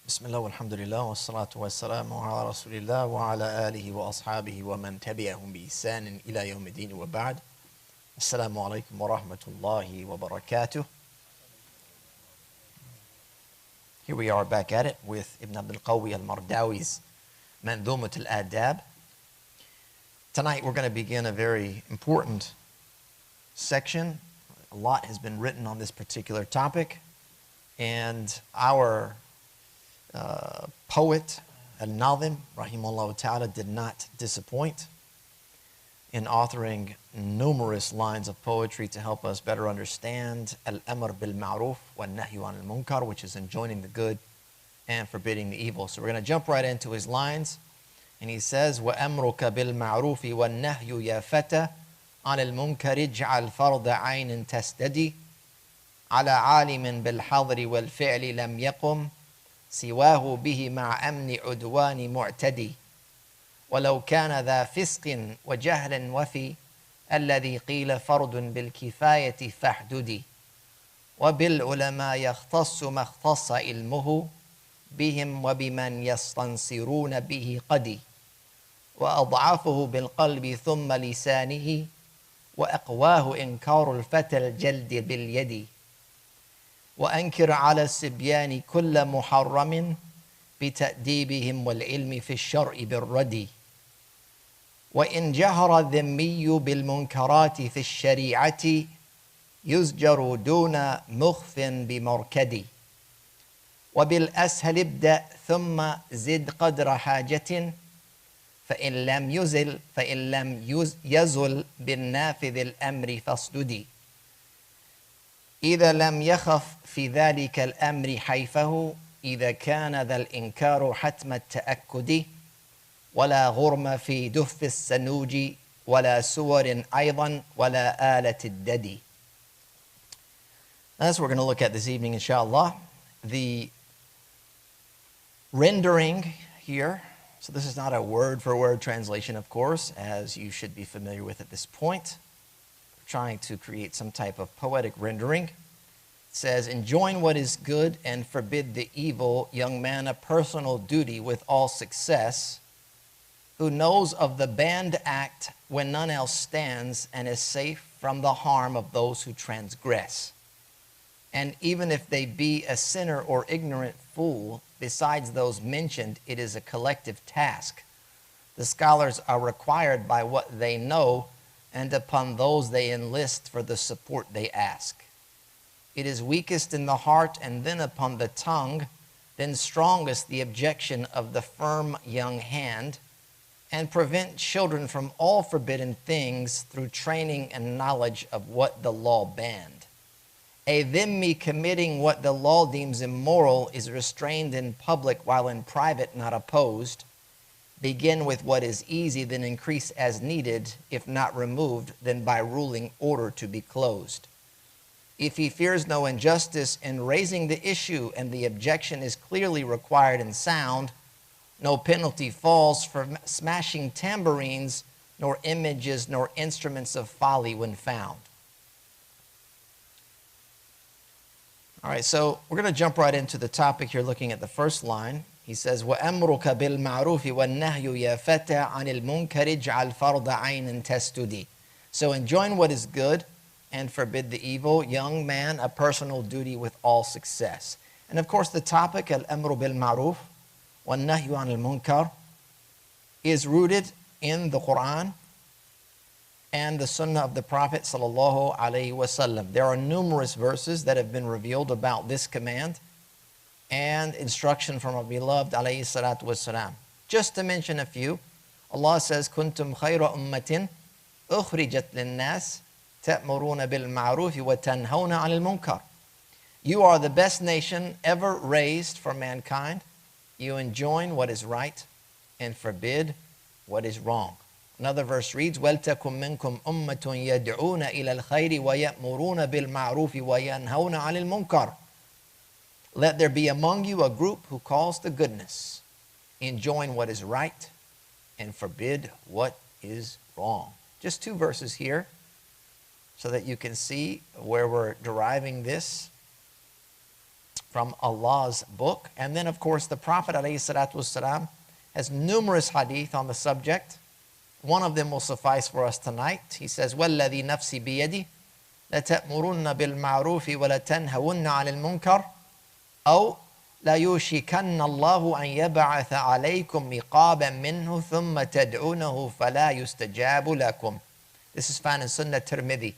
Bismillah, walhamdulillah, wa salatu wa salamu ala rasulillah wa ala alihi wa ashabihi wa man tabi'ahum bi ihsanin ila yawmiddin wa ba'd. Assalamu alaikum wa rahmatullahi wa barakatuh. Here we are back at it with Ibn Abdul Qawi al-Mardawi's Manẓūmat al-Ādāb. Tonight we're going to begin a very important section. A lot has been written on this particular topic, and our poet, al-Nadhim, rahimahullah ta'ala, did not disappoint in authoring numerous lines of poetry to help us better understand al-amr bil-maʿrūf wa-nahy al-munkar, which is enjoining the good and forbidding the evil. So we're going to jump right into his lines. And he says, وَأَمْرُكَ بِالْمَعْرُوفِ وَالنَّهْيُ يَا فَتَى عَنِ الْمُنكَرِ اجْعَلْ فَرْضَ عَيْنٍ تَسْتَدِي عَلَى عَالِمٍ بِالْحَظْرِ وَالْفِعْلِ لَمْ يَقُمْ سواه به مع أمن عدوان معتدي ولو كان ذا فسق وجهل وفي الذي قيل فرض بالكفاية فاحددي وبالعلماء يختص ما اختص علمه بهم وبمن يستنصرون به قدي وأضعفه بالقلب ثم لسانه وأقواه إنكار الفتى الجلد باليد وأنكر على الصبيان كل محرم بتأديبهم والعلم في الشرع بالردي وإن جهر الذمي بالمنكرات في الشريعة يزجر دون مخف بمركد وبالأسهل ابدأ ثم زد قدر حاجة فإن لم يزل بالنافذ الأمر فاصددي إذا لم يخف في ذلك الأمر حيفه إذا كان ذا الإنكار حتم التأكد ولا غرم في دف السنوج ولا سور أيضا ولا آلة الددي. That's what we're going to look at this evening, inshallah. The rendering here, so this is not a word-for-word translation, of course, as you should be familiar with at this point. Trying to create some type of poetic rendering. It says, enjoin what is good and forbid the evil, young man, a personal duty with all success, who knows of the banned act when none else stands and is safe from the harm of those who transgress. And even if they be a sinner or ignorant fool, besides those mentioned, it is a collective task. The scholars are required by what they know, and upon those they enlist for the support they ask. It is weakest in the heart and then upon the tongue, then strongest the objection of the firm young hand, and prevent children from all forbidden things through training and knowledge of what the law banned. A dhimmi committing what the law deems immoral is restrained in public while in private not opposed. Begin with what is easy, then increase as needed. If not removed, then by ruling order to be closed. If he fears no injustice in raising the issue and the objection is clearly required and sound, no penalty falls for smashing tambourines, nor images, nor instruments of folly when found. All right, so we're going to jump right into the topic here, looking at the first line. He says, وَأَمْرُكَ بِالْمَعْرُوفِ وَالنَّهْيُ يَا فَتَى عَنِ الْمُنكَرِ اجْعَلْ فَرْضَ عَيْنٍ تَسْتُدِي. So enjoin what is good and forbid the evil, young man, a personal duty with all success. And of course the topic, al-amru bil-ma'ruf wa-nahy al-munkar, is rooted in the Quran and the Sunnah of the Prophet sallallahu alaihi wasallam. There are numerous verses that have been revealed about this command and instruction from our beloved alayhi salatu wassalam. Just to mention a few, Allah says, كُنْتُمْ خَيْرَ أُمَّةٍ أُخْرِجَتْ لِلنَّاسِ تَأْمُرُونَ بِالْمَعْرُوفِ وَتَنْهَوْنَ عَنِ الْمُنكَرِ. You are the best nation ever raised for mankind. You enjoin what is right and forbid what is wrong. Another verse reads, وَلْتَكُمْ مِنْكُمْ أُمَّةٌ يَدْعُونَ إِلَى الْخَيْرِ وَيَأْمُرُونَ بِالْمَعْرُوفِ وَيَنْهَوْنَ عَنِ الْمُنكَرِ. Let there be among you a group who calls to goodness, enjoin what is right, and forbid what is wrong. Just two verses here so that you can see where we're deriving this from Allah's book. And then, of course, the Prophet ﷺ has numerous hadith on the subject. One of them will suffice for us tonight. He says, وَالَّذِي نَفْسِي بِيَدِي لَتَأْمُرُنَّ بِالْمَعْرُوفِ وَلَتَنْهَوُنَّ عَنِ الْمُنكَرِ أَوْ لَيُوشِكَنَّ اللَّهُ أَنْ يَبْعَثَ عَلَيْكُمْ عِقَابًا مِّنْهُ ثُمَّ تَدْعُونَهُ فَلَا يُسْتَجَابُ لَكُمْ. This is found in Sunnah Tirmidhi.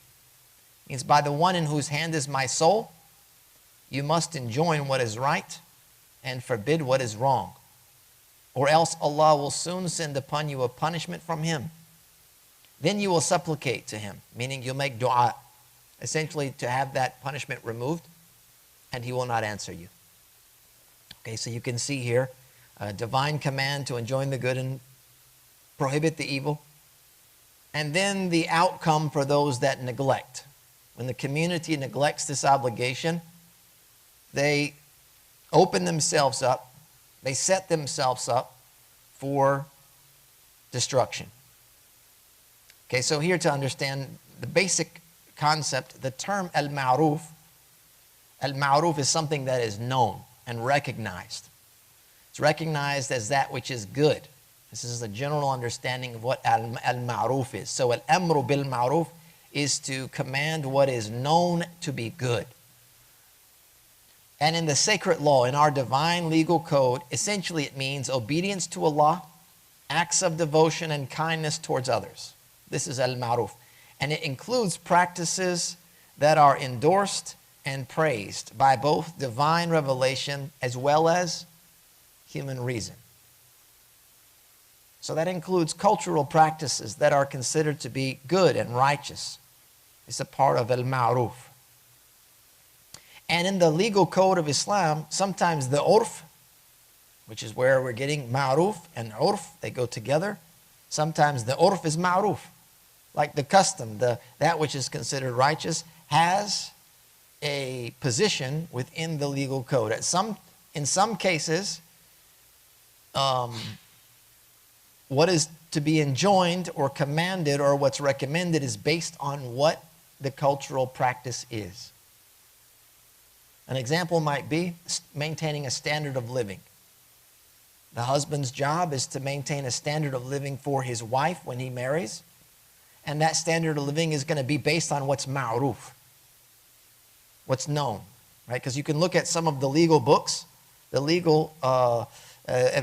Means, by the one in whose hand is my soul, you must enjoin what is right and forbid what is wrong, or else Allah will soon send upon you a punishment from Him. Then you will supplicate to Him, meaning you'll make dua, essentially to have that punishment removed, and He will not answer you. Okay, so you can see here a divine command to enjoin the good and prohibit the evil, and then the outcome for those that neglect. When the community neglects this obligation, they open themselves up, they set themselves up for destruction. Okay, so here to understand the basic concept, the term al-ma'rūf is something that is known and recognized. It's recognized as that which is good. This is the general understanding of what al-ma'rūf is. So al-amru bil-ma'rūf is to command what is known to be good. And in the sacred law, in our divine legal code, essentially it means obedience to Allah, acts of devotion and kindness towards others. This is al-ma'rūf. And it includes practices that are endorsed and praised by both divine revelation as well as human reason. So that includes cultural practices that are considered to be good and righteous. It's a part of al-ma'rūf. And in the legal code of Islam, sometimes the urf, which is where we're getting ma'rūf and urf, they go together. Sometimes the urf is ma'rūf, like the custom, that which is considered righteous, has a position within the legal code. In some cases, what is to be enjoined or commanded or what's recommended is based on what the cultural practice is. An example might be maintaining a standard of living. The husband's job is to maintain a standard of living for his wife when he marries, and that standard of living is going to be based on what's ma'rūf, what's known, right? Because you can look at some of the legal books, the legal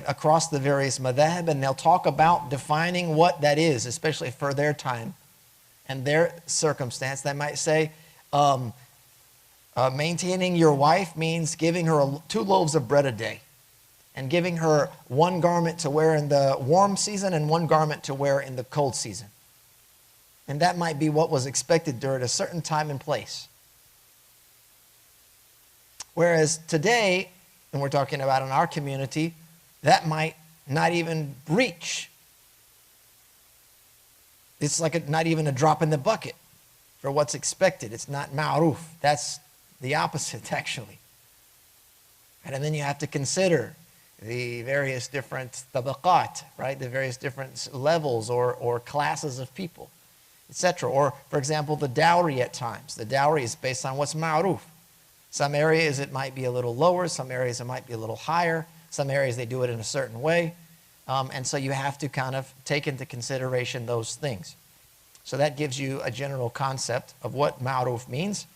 across the various madhab, and they'll talk about defining what that is, especially for their time and their circumstance. They might say, maintaining your wife means giving her 2 loaves of bread a day and giving her 1 garment to wear in the warm season and 1 garment to wear in the cold season. And that might be what was expected during a certain time and place. Whereas today, and we're talking about in our community, that might not even reach. It's like not even a drop in the bucket for what's expected. It's not ma'rūf. That's the opposite, actually. And then you have to consider the various different tabaqat, right? The various different levels or classes of people, etc. Or, for example, the dowry at times. The dowry is based on what's ma'rūf. Some areas it might be a little lower. Some areas it might be a little higher. Some areas they do it in a certain way. And so you have to kind of take into consideration those things. So that gives you a general concept of what ma'rūf means.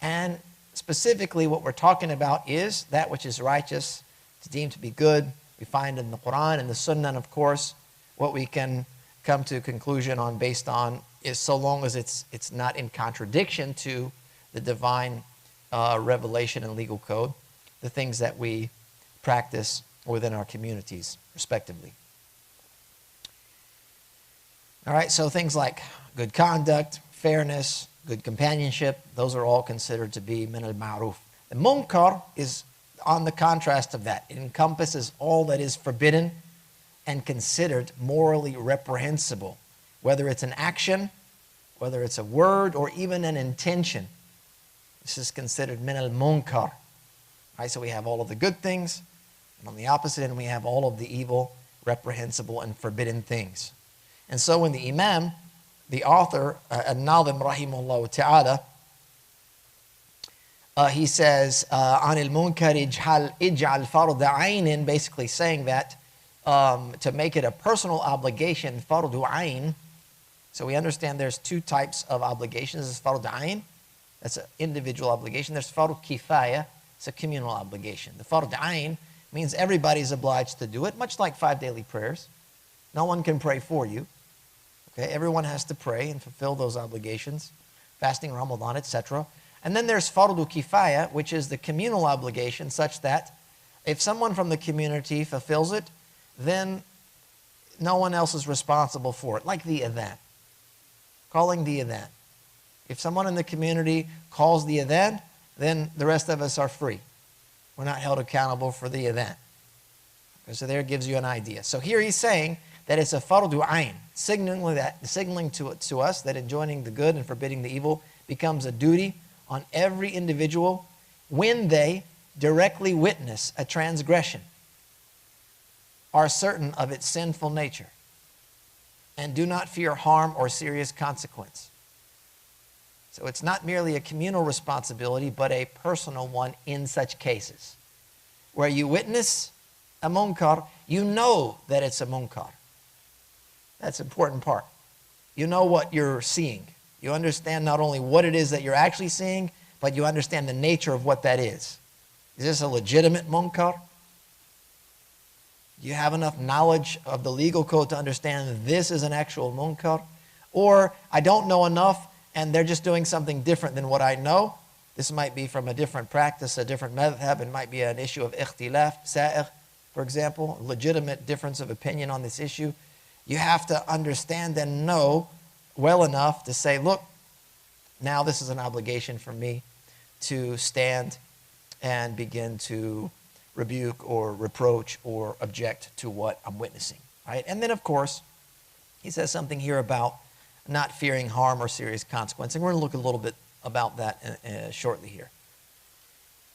And specifically what we're talking about is that which is righteous, it's deemed to be good. We find in the Quran and the Sunnah, and of course, what we can come to a conclusion on based on is so long as it's not in contradiction to the divine revelation and legal code, the things that we practice within our communities, respectively. All right, so things like good conduct, fairness, good companionship, those are all considered to be min al-ma'rūf. The munkar is on the contrast of that. It encompasses all that is forbidden and considered morally reprehensible, whether it's an action, whether it's a word, or even an intention. This is considered min al-munkar. Right, so we have all of the good things, and on the opposite end we have all of the evil, reprehensible, and forbidden things. And so when the Imam, the author, al-Nadhim rahimahullah ta'ala, He says, عن المنكر اجعل فرض عين, basically saying that to make it a personal obligation, فرض عين. So we understand there's two types of obligations. There's فرض عين, that's an individual obligation. There's فرض كفاية, it's a communal obligation. The فرض عين means everybody's obliged to do it, much like 5 daily prayers. No one can pray for you. Okay, everyone has to pray and fulfill those obligations, fasting Ramadan, etc. And then there's fardu kifaya, which is the communal obligation, such that if someone from the community fulfills it, then no one else is responsible for it, like the adhan, calling the adhan. If someone in the community calls the adhan, then the rest of us are free. We're not held accountable for the adhan. Okay, so there it gives you an idea. So here he's saying that it's a fardu ayn, signaling to us that enjoining the good and forbidding the evil becomes a duty on every individual when they directly witness a transgression, are certain of its sinful nature, and do not fear harm or serious consequence. So it's not merely a communal responsibility, but a personal one in such cases. Where you witness a munkar, you know that it's a munkar. That's an important part. You know what you're seeing. You understand not only what it is that you're actually seeing, but you understand the nature of what that is. Is this a legitimate munkar? Do you have enough knowledge of the legal code to understand that this is an actual munkar? Or I don't know enough and they're just doing something different than what I know. This might be from a different practice, a different madhab. It might be an issue of ikhtilaf, sa'ir, for example, legitimate difference of opinion on this issue. You have to understand and know well enough to say, look, now this is an obligation for me to stand and begin to rebuke or reproach or object to what I'm witnessing, right? And then, of course, he says something here about not fearing harm or serious consequence. And we're going to look a little bit about that shortly here.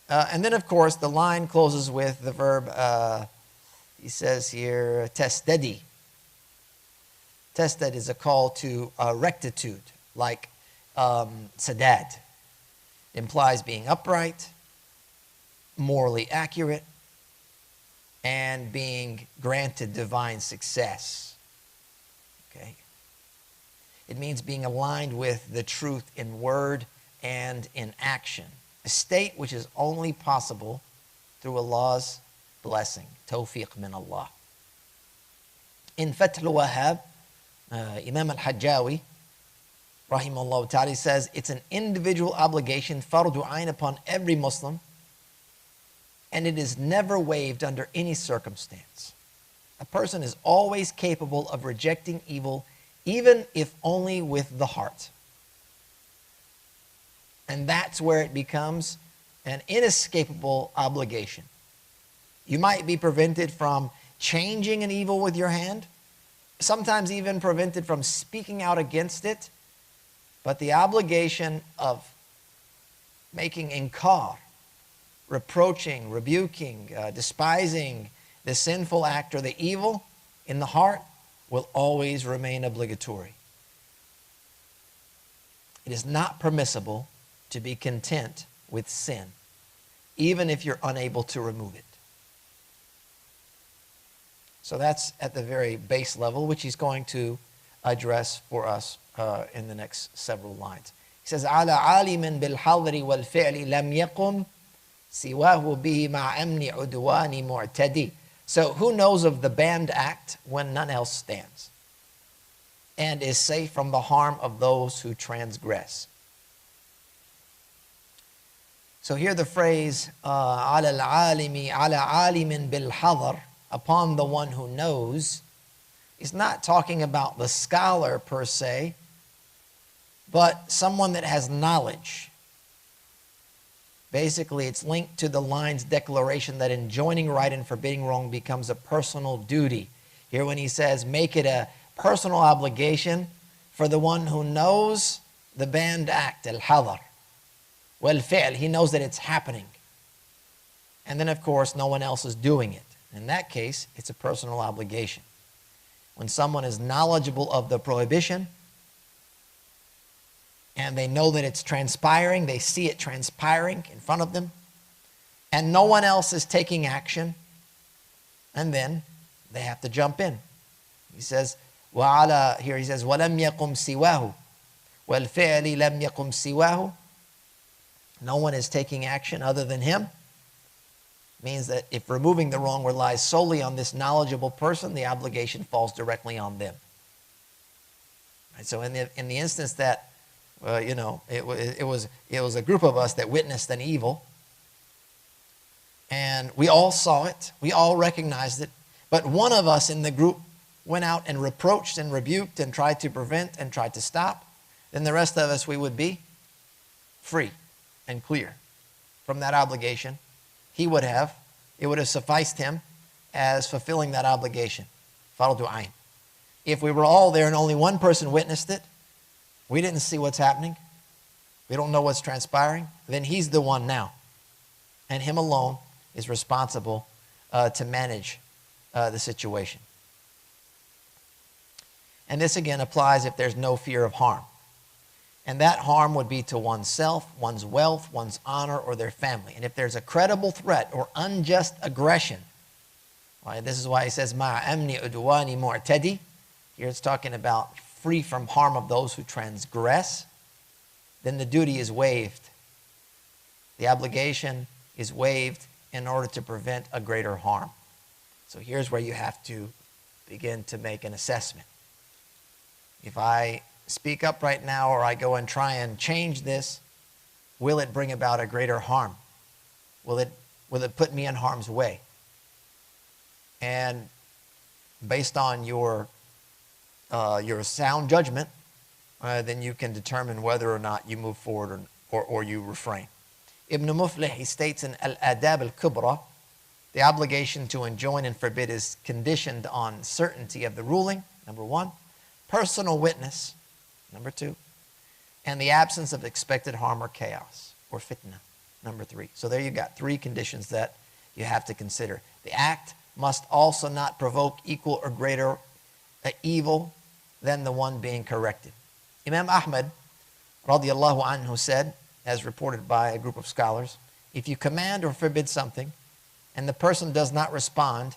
And then, of course, the line closes with the verb, he says here, testadi. Tested is a call to rectitude, like sadad. Implies being upright, morally accurate, and being granted divine success. Okay? It means being aligned with the truth in word and in action. A state which is only possible through Allah's blessing. Tawfiq min Allah. In Fath al-Wahhab, Imam al-Hajjawi, rahimahullah ta'ala, says it's an individual obligation, fardu ayn, upon every Muslim, and it is never waived under any circumstance. A person is always capable of rejecting evil, even if only with the heart. And that's where it becomes an inescapable obligation. You might be prevented from changing an evil with your hand, sometimes even prevented from speaking out against it, but the obligation of making inkar, reproaching, rebuking, despising the sinful act or the evil in the heart will always remain obligatory. It is not permissible to be content with sin, even if you're unable to remove it. So that's at the very base level, which he's going to address for us in the next several lines. He says, عَلَى عَالِمٍ بِالْحَضْرِ وَالْفِعْلِ لَمْ يَقُمْ سِوَاهُ بِهِ مَعَ أَمْنِ عُدْوَانِ مُعْتَدِي. So who knows of the banned act when none else stands, and is safe from the harm of those who transgress? So here the phrase, عَلَى الْعَالِمِ عَلَى عَالِمٍ بِالْحَضْرِ, upon the one who knows, is not talking about the scholar per se, but someone that has knowledge. Basically, it's linked to the line's declaration that enjoining right and forbidding wrong becomes a personal duty. Here when he says, make it a personal obligation for the one who knows the banned act, al-hadar. Wal-fi'l, he knows that it's happening. And then, of course, no one else is doing it. In that case, it's a personal obligation. When someone is knowledgeable of the prohibition, and they know that it's transpiring, they see it transpiring in front of them, and no one else is taking action, and then they have to jump in. He says, here he says, وَلَمْ يَقُمْ سِوَاهُ وَالْفِعْلِ لَمْ يَقُمْ سِوَاهُ. No one is taking action other than him. Means that if removing the wrong relies solely on this knowledgeable person, the obligation falls directly on them. Right, so in the instance that, it was a group of us that witnessed an evil, and we all saw it, we all recognized it, but one of us in the group went out and reproached and rebuked and tried to prevent and tried to stop, then the rest of us, we would be free and clear from that obligation. It would have sufficed him as fulfilling that obligation. Fardu ayn. If we were all there and only one person witnessed it, we didn't see what's happening, we don't know what's transpiring, then he's the one now. And him alone is responsible to manage the situation. And this again applies if there's no fear of harm. And that harm would be to oneself, one's wealth, one's honor, or their family. And if there's a credible threat or unjust aggression, this is why he says, مَا أَمْنِ عُدْوَانِ مُعْتَدِي. Here it's talking about free from harm of those who transgress. Then the duty is waived. The obligation is waived in order to prevent a greater harm. So here's where you have to begin to make an assessment. If I speak up right now or I go and try and change this, will it bring about a greater harm? Will it put me in harm's way? And based on your sound judgment, then you can determine whether or not you move forward or you refrain. Ibn Muflih, he states in al-Ādāb al-Kubra, the obligation to enjoin and forbid is conditioned on certainty of the ruling, number one, personal witness, number two, and the absence of expected harm or chaos or fitna, number three. So there you got three conditions that you have to consider. The act must also not provoke equal or greater evil than the one being corrected. Imam Ahmad radiallahu anhu said, as reported by a group of scholars, if you command or forbid something and the person does not respond,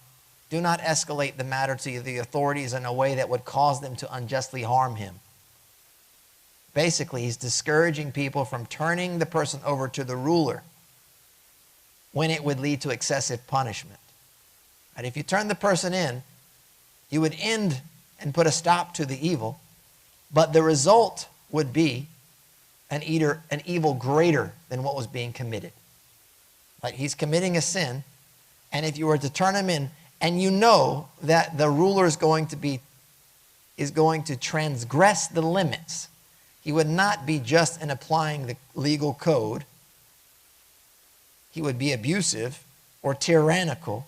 do not escalate the matter to the authorities in a way that would cause them to unjustly harm him. Basically, he's discouraging people from turning the person over to the ruler when it would lead to excessive punishment. And if you turn the person in, you would end and put a stop to the evil, but the result would be an evil greater than what was being committed. Like he's committing a sin, and if you were to turn him in, and you know that the ruler is going to transgress the limits, he would not be just in applying the legal code. He would be abusive or tyrannical.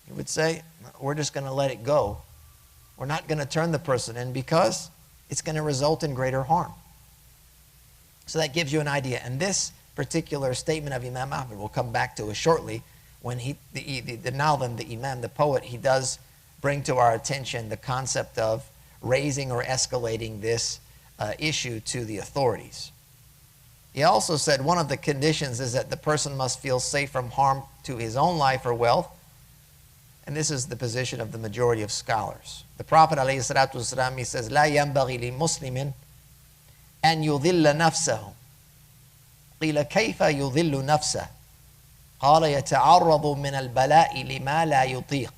He would say, we're just going to let it go. We're not going to turn the person in because it's going to result in greater harm. So that gives you an idea. And this particular statement of Imam Ahmad, we'll come back to it shortly, when the Nazim, the Imam, the poet, he does bring to our attention the concept of raising or escalating this issue to the authorities. He also said one of the conditions is that the person must feel safe from harm to his own life or wealth. And this is the position of the majority of scholars. The Prophet ﷺ, he says, لا ينبغي لمسلم أن يضل نفسه. قيل كيف يضل نفسه؟ قال يتعرض من البلاء لما لا يطيق.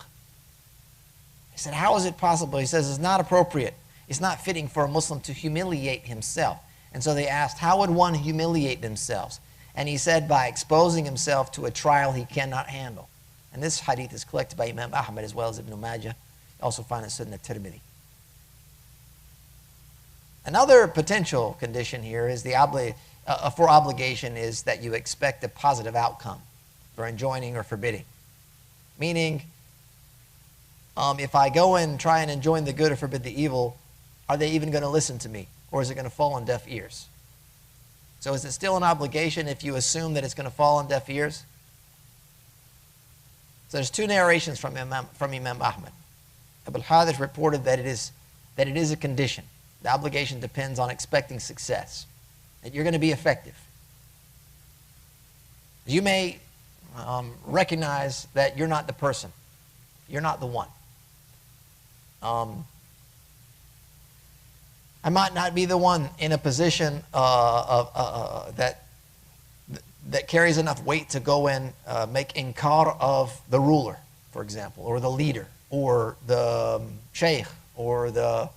He said, how is it possible? He says, it's not appropriate. It's not fitting for a Muslim to humiliate himself. And so they asked, how would one humiliate themselves? And he said, by exposing himself to a trial he cannot handle. And this hadith is collected by Imam Ahmad as well as Ibn Majah. You also find it in Sunnah Tirmidhi. Another potential condition here is for obligation is that you expect a positive outcome for enjoining or forbidding. Meaning, if I go and try and enjoin the good or forbid the evil, are they even going to listen to me? Or is it going to fall on deaf ears? So is it still an obligation if you assume that it's going to fall on deaf ears? So there's two narrations from Imam Ahmad. Abu al-Hadith reported that it is a condition. The obligation depends on expecting success, that you're going to be effective. You may recognize that you're not the person. You're not the one. I might not be the one in a position that carries enough weight to go and make inkar of the ruler, for example, or the leader, or the sheikh, or the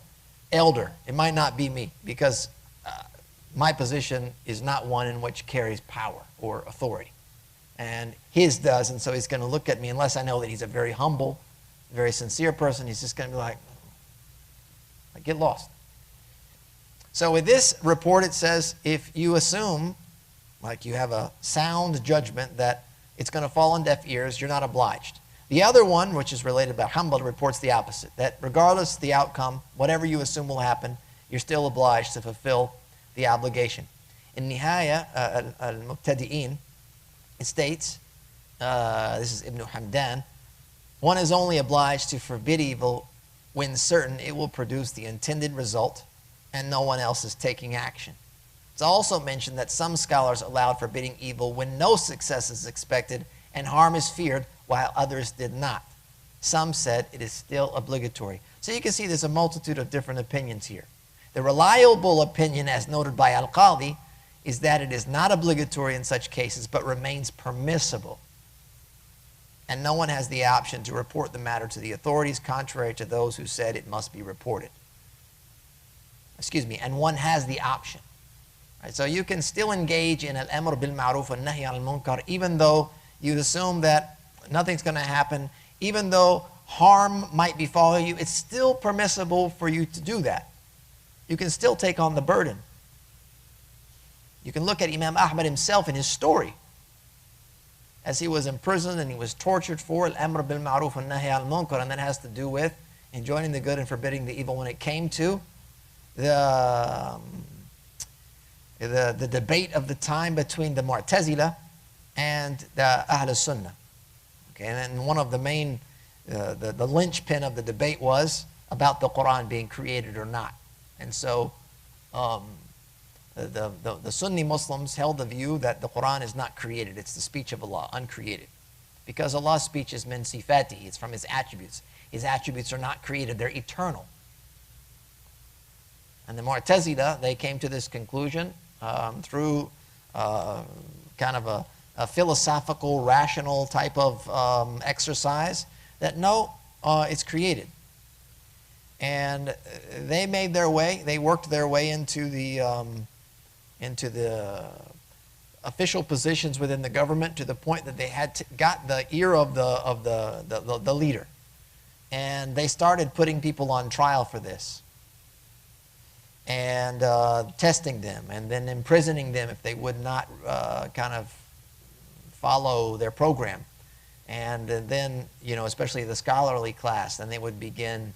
elder. It might not be me, because my position is not one in which carries power or authority. And his does, and so he's going to look at me, unless I know that he's a very humble, very sincere person, he's just going to be like, get lost. So with this report, it says, if you assume, like you have a sound judgment that it's going to fall on deaf ears, you're not obliged. The other one, which is related by Hanbali, reports the opposite, that regardless of the outcome, whatever you assume will happen, you're still obliged to fulfill the obligation. In Nihaya al-Muqtadi'in, it states, this is Ibn Hamdan, one is only obliged to forbid evil when certain it will produce the intended result and no one else is taking action. It's also mentioned that some scholars allowed forbidding evil when no success is expected and harm is feared, while others did not. Some said it is still obligatory. So you can see there's a multitude of different opinions here. The reliable opinion, as noted by Al-Qadi, is that it is not obligatory in such cases, but remains permissible. And no one has the option to report the matter to the authorities, contrary to those who said it must be reported. Excuse me, and one has the option. Right, so you can still engage in al-amr bil-maʿrūf wa-nahy al-munkar, even though you assume that nothing's going to happen, even though harm might befall you, it's still permissible for you to do that. You can still take on the burden. You can look at Imam Ahmad himself in his story. As he was imprisoned and he was tortured for al-amr bil-maʿrūf wa-nahy al-munkar, and that has to do with enjoining the good and forbidding the evil when it came to the debate of the time between the Mu'tazila and the Ahl Sunnah. Okay, and one of the main, the linchpin of the debate was about the Quran being created or not. And so the Sunni Muslims held the view that the Quran is not created, it's the speech of Allah, uncreated. Because Allah's speech is min sifatihi, it's from His attributes. His attributes are not created, they're eternal. And the Mu'tazila, they came to this conclusion through kind of a philosophical, rational type of exercise, that no, it's created. And they made their way, they worked their way into the official positions within the government, to the point that they had got the ear of the leader. And they started putting people on trial for this, and testing them, and then imprisoning them if they would not kind of follow their program. And then, you know, especially the scholarly class, then they would begin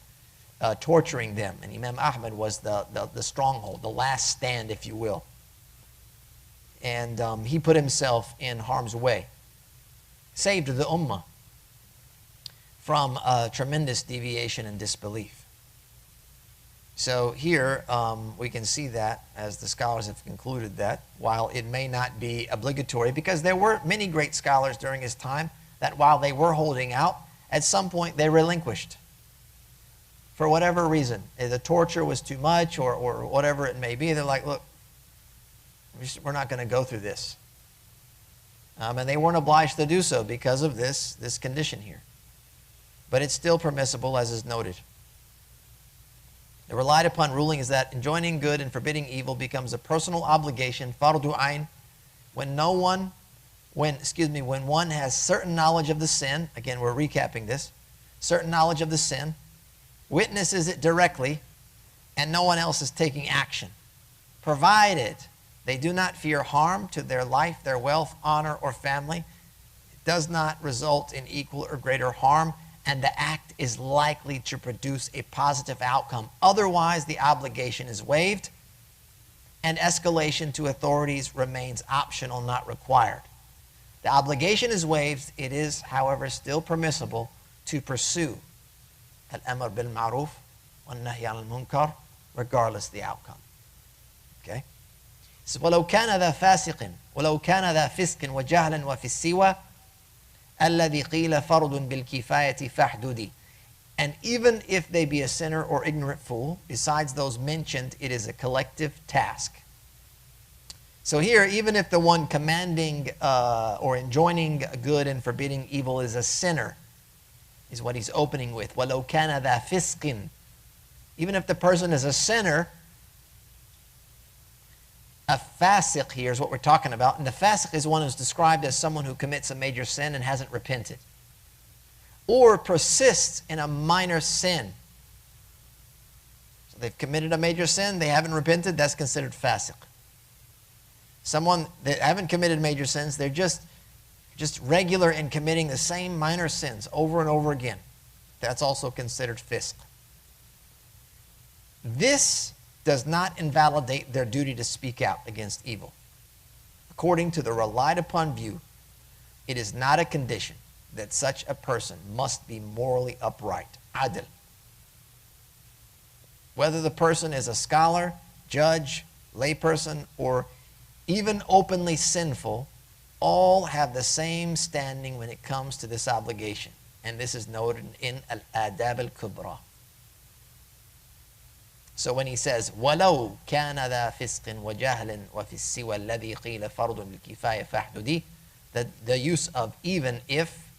torturing them. And Imam Ahmad was the stronghold, the last stand, if you will. And he put himself in harm's way, saved the ummah from a tremendous deviation and disbelief. So here we can see that, as the scholars have concluded, that while it may not be obligatory, because there were many great scholars during his time that while they were holding out, at some point they relinquished. For whatever reason, the torture was too much, or whatever it may be, they're like, look, we're not going to go through this. And they weren't obliged to do so because of this condition here. But it's still permissible, as is noted. The relied upon ruling is that enjoining good and forbidding evil becomes a personal obligation, fardu ayn, when one has certain knowledge of the sin. Again, we're recapping this. Certain knowledge of the sin, witnesses it directly, and no one else is taking action, provided they do not fear harm to their life, their wealth, honor, or family. It does not result in equal or greater harm, and the act is likely to produce a positive outcome. Otherwise, the obligation is waived, and escalation to authorities remains optional, not required. The obligation is waived. It is, however, still permissible to pursue al-amr bil-maʿrūf wa-nahy al-munkar regardless of the outcome. Okay? So, وَلَوْ كَانَ ذَا فَاسِقٍ وَلَوْ كَانَ ذَا فِسْقٍ وَجَهْلٍ وَفِي السِّوَى الَّذِي قِيلَ فَرْضٌ بِالْكِفَايَةِ فَاحْدُدِ. And even if they be a sinner or ignorant fool, besides those mentioned, it is a collective task. So here, even if the one commanding or enjoining good and forbidding evil is a sinner, is what he's opening with. وَلَوْ كَانَ ذَا فِسْقٍ. Even if the person is a sinner, a fasiq here is what we're talking about. And the fasiq is one who's described as someone who commits a major sin and hasn't repented, or persists in a minor sin. So they've committed a major sin, they haven't repented, that's considered fasiq. Someone that haven't committed major sins, they're just regular in committing the same minor sins over and over again. That's also considered fisq. This does not invalidate their duty to speak out against evil. According to the relied upon view, it is not a condition that such a person must be morally upright, adl. Whether the person is a scholar, judge, layperson, or even openly sinful, all have the same standing when it comes to this obligation. And this is noted in al-Ādāb al-Kubra. So when he says, وَلَوْ كَانَ ذَا فِسْقٍ وَجَهْلٍ وَفِي السِّوَى الَّذِي قِيلَ فَرْضٌ بِالْكِفَايَةِ فَاحْدُدِ, the use of even if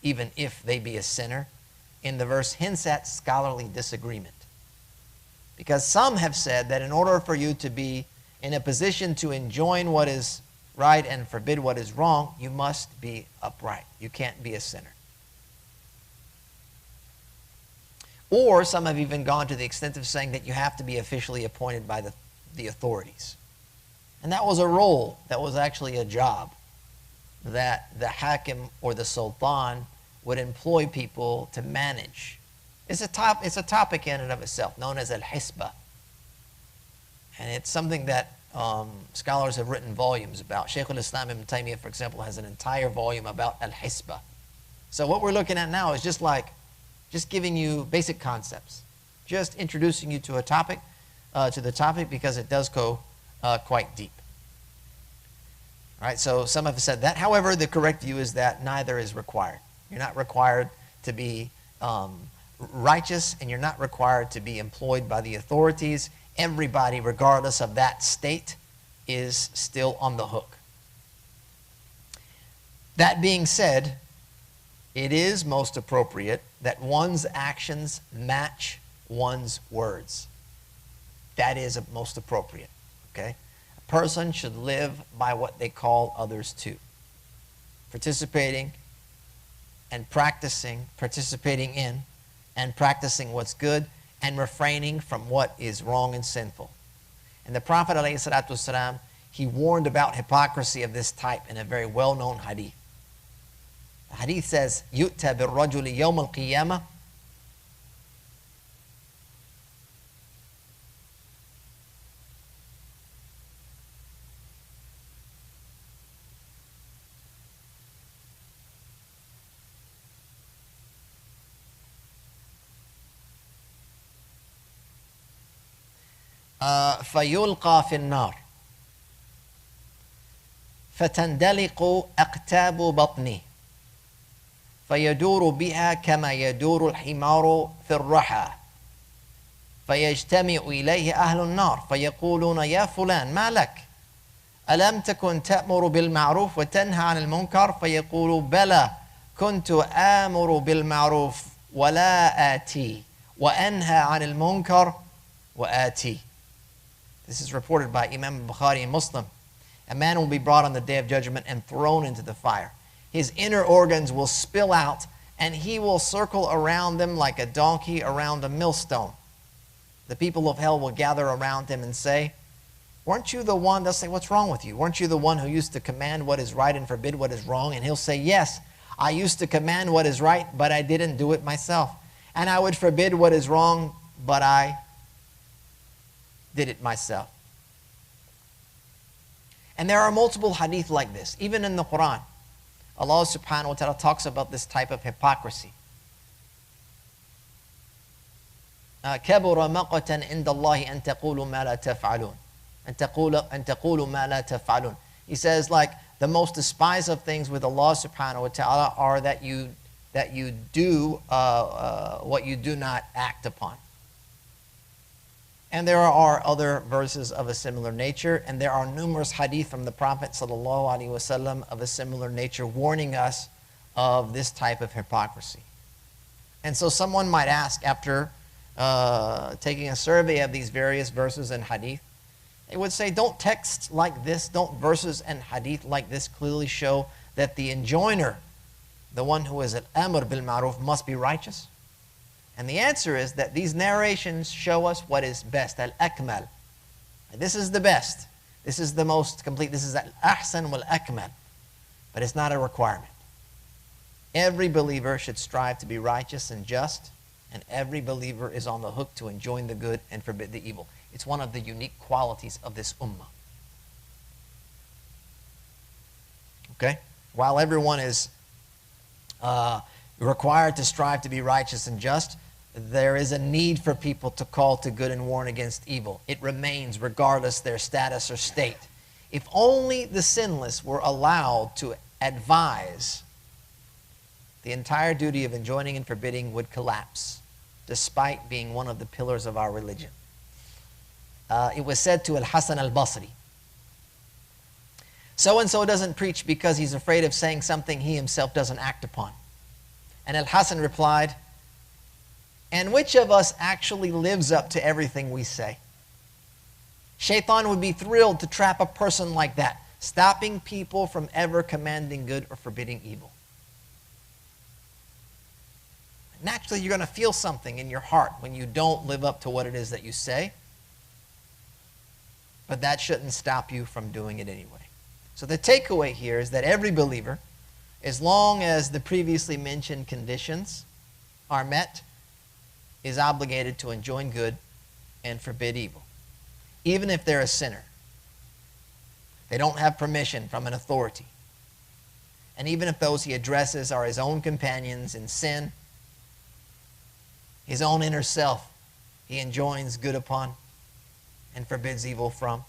they be a sinner, in the verse hints at scholarly disagreement. Because some have said that in order for you to be in a position to enjoin what is right and forbid what is wrong, you must be upright. You can't be a sinner. Or some have even gone to the extent of saying that you have to be officially appointed by the authorities. And that was a role, that was actually a job that the hakim or the sultan would employ people to manage. It's a topic in and of itself, known as al-hisbah. And it's something that scholars have written volumes about. Shaykh al-Islam Ibn Taymiyyah, for example, has an entire volume about al-hisbah. So what we're looking at now is just giving you basic concepts, just introducing you to the topic, because it does go quite deep. All right, so some have said that. However, the correct view is that neither is required. You're not required to be righteous, and you're not required to be employed by the authorities. Everybody, regardless of that state, is still on the hook. That being said, it is most appropriate that one's actions match one's words. That is most appropriate, okay? A person should live by what they call others to. Participating in and practicing what's good, and refraining from what is wrong and sinful. And the Prophet ﷺ, he warned about hypocrisy of this type in a very well-known hadith. The hadith says, يُؤْتَى بِالرَّجُلِ يَوْمَ الْقِيَامَةِ فيلقى في النار فتندلق أقتاب بطنه فيدور بها كما يدور الحمار في الرحى فيجتمع إليه أهل النار فيقولون يا فلان ما لك ألم تكن تأمر بالمعروف وتنهى عن المنكر فيقول بلى كنت آمر بالمعروف ولا آتي وأنهى عن المنكر وآتي. This is reported by Imam Bukhari and Muslim. A man will be brought on the day of judgment and thrown into the fire. His inner organs will spill out, and he will circle around them like a donkey around a millstone. The people of hell will gather around him and say, weren't you the one? They'll say, what's wrong with you? Weren't you the one who used to command what is right and forbid what is wrong? And he'll say, yes, I used to command what is right, but I didn't do it myself. And I would forbid what is wrong, but I did it myself. And there are multiple hadith like this. Even in the Quran, Allah subhanahu wa ta'ala talks about this type of hypocrisy. كبر مقتا عند الله أن تقولوا ما لا تفعلون أن تقولوا ما لا تفعلون. He says, like, the most despised of things with Allah subhanahu wa ta'ala are that you do what you do not act upon. And there are other verses of a similar nature, and there are numerous hadith from the Prophet sallallahu alaihi wasallam of a similar nature warning us of this type of hypocrisy. And so someone might ask, after taking a survey of these various verses and hadith, they would say, don't texts like this, don't verses and hadith like this clearly show that the enjoiner, the one who is al-amr bil-maʿrūf, must be righteous? And the answer is that these narrations show us what is best, al-akmal. This is the best. This is the most complete. This is al-ahsan wal-akmal. But it's not a requirement. Every believer should strive to be righteous and just, and every believer is on the hook to enjoin the good and forbid the evil. It's one of the unique qualities of this ummah. Okay? While everyone is required to strive to be righteous and just, there is a need for people to call to good and warn against evil. It remains regardless their status or state. If only the sinless were allowed to advise, the entire duty of enjoining and forbidding would collapse, despite being one of the pillars of our religion. It was said to al-Hasan al-Basri, so-and-so doesn't preach because he's afraid of saying something he himself doesn't act upon. And al-Hasan replied, and which of us actually lives up to everything we say? Shaitan would be thrilled to trap a person like that, stopping people from ever commanding good or forbidding evil. Naturally, you're going to feel something in your heart when you don't live up to what it is that you say. But that shouldn't stop you from doing it anyway. So the takeaway here is that every believer, as long as the previously mentioned conditions are met, is obligated to enjoin good and forbid evil, even if they're a sinner. They don't have permission from an authority. And even if those he addresses are his own companions in sin, his own inner self, he enjoins good upon and forbids evil from.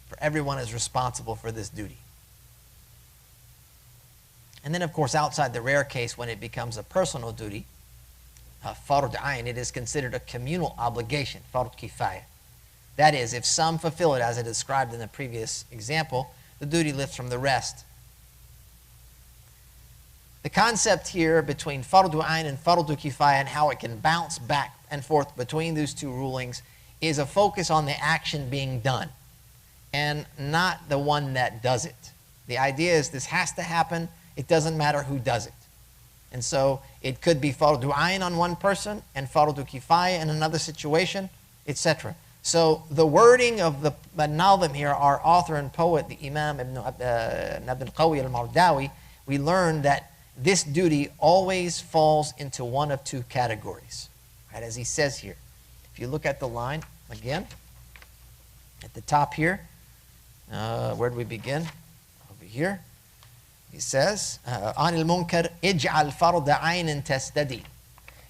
For everyone is responsible for this duty. And then, of course, outside the rare case when it becomes a personal duty, fard ayn, it is considered a communal obligation, fard kifayah. That is, if some fulfill it as I described in the previous example, the duty lifts from the rest. The concept here between fard ayn and fard kifayah and how it can bounce back and forth between those two rulings is a focus on the action being done and not the one that does it. The idea is this has to happen. It doesn't matter who does it. And so it could be fardu ayn on one person and fardu kifayah in another situation, etc. So the wording of the Nadhim here, our author and poet, the Imam Ibn al-Qawi al-Mardawi, we learn that this duty always falls into one of two categories, right? As he says here. If you look at the line again, at the top here, where do we begin? Over here. He says, "An al-munkar ij'al farda ayn tastadi."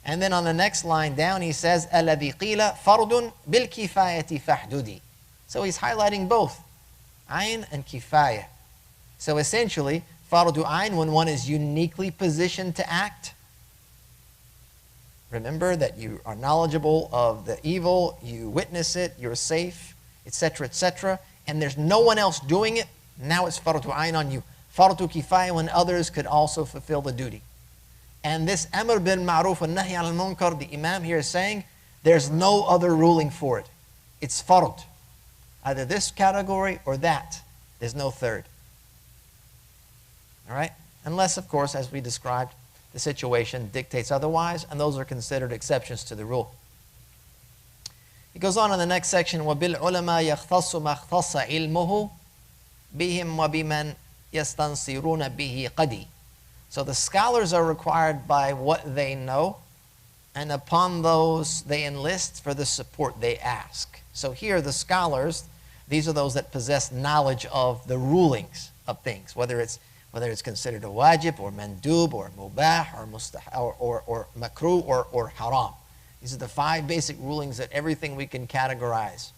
And then on the next line down, he says, "Alladhi qila fardun bil kifayati fahdudi." So he's highlighting both ayn and kifayah. So essentially, fardu ayn, when one is uniquely positioned to act. Remember that you are knowledgeable of the evil, you witness it, you're safe, etc., etc., and there's no one else doing it. Now it's fardu ayn on you. Fardu kifayah, when others could also fulfill the duty. And this amr bil-maʿrūf wa-nahy al-munkar, the Imam here is saying, there's no other ruling for it. It's fard. Either this category or that. There's no third. All right? Unless, of course, as we described, the situation dictates otherwise, and those are considered exceptions to the rule. He goes on in the next section, وَبِالْعُلَمَا يَخْتَصُ مَا اخْتَصَ عِلْمُهُ بِهِمْ وَبِمَنْ يَسْتَنصِرُونَ بِهِ قَدِي. So the scholars are required by what they know, and upon those they enlist for the support they ask. So here the scholars, these are those that possess knowledge of the rulings of things, whether it's considered a wajib or mandub or mubah or makruh or haram. These are the 5 basic rulings that everything we can categorize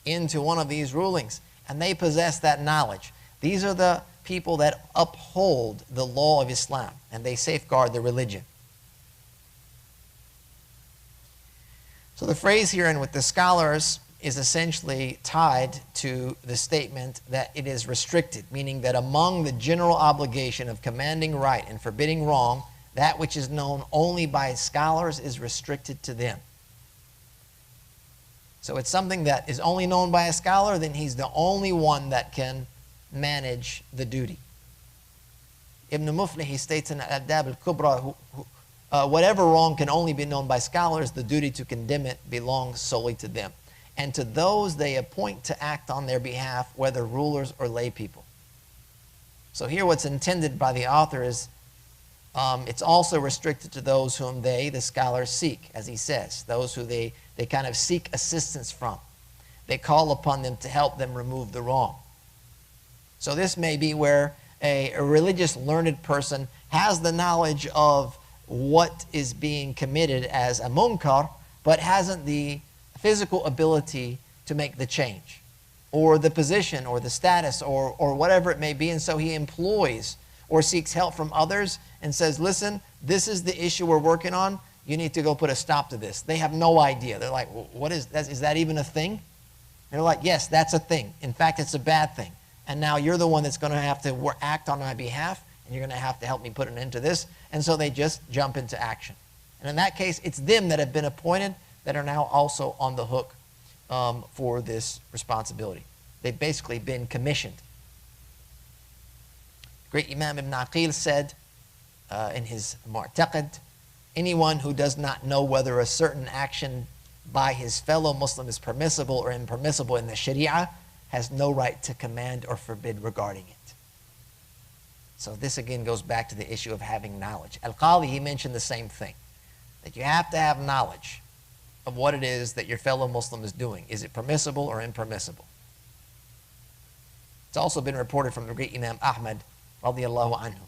into one of these rulings. And they possess that knowledge. These are the people that uphold the law of Islam, and they safeguard the religion. So the phrase here, and with the scholars, is essentially tied to the statement that it is restricted, meaning that among the general obligation of commanding right and forbidding wrong, that which is known only by scholars is restricted to them. So it's something that is only known by a scholar, then he's the only one that can manage the duty. Ibn Muflih, he states in al-Ādāb al-Kubra, whatever wrong can only be known by scholars, the duty to condemn it belongs solely to them. And to those they appoint to act on their behalf, whether rulers or lay people. So here what's intended by the author is it's also restricted to those whom they, the scholars, seek, as he says, those who they kind of seek assistance from. They call upon them to help them remove the wrong. So this may be where a religious learned person has the knowledge of what is being committed as a munkar, but hasn't the physical ability to make the change, or the position, or the status, or whatever it may be, and so he employs or seeks help from others and says, listen, this is the issue we're working on, you need to go put a stop to this. They have no idea. They're like, what is that? Is that even a thing? They're like, yes, that's a thing. In fact, it's a bad thing. And now you're the one that's going to have to act on my behalf, and you're going to have to help me put an end to this. And so they just jump into action. And in that case, it's them that have been appointed that are now also on the hook for this responsibility. They've basically been commissioned. Great Imam Ibn Aqil said in his Mu'taqid, anyone who does not know whether a certain action by his fellow Muslim is permissible or impermissible in the Sharia has no right to command or forbid regarding it. So this again goes back to the issue of having knowledge. Al-Qali, he mentioned the same thing, that you have to have knowledge of what it is that your fellow Muslim is doing. Is it permissible or impermissible? It's also been reported from the great Imam Ahmad radiyallahu anhu.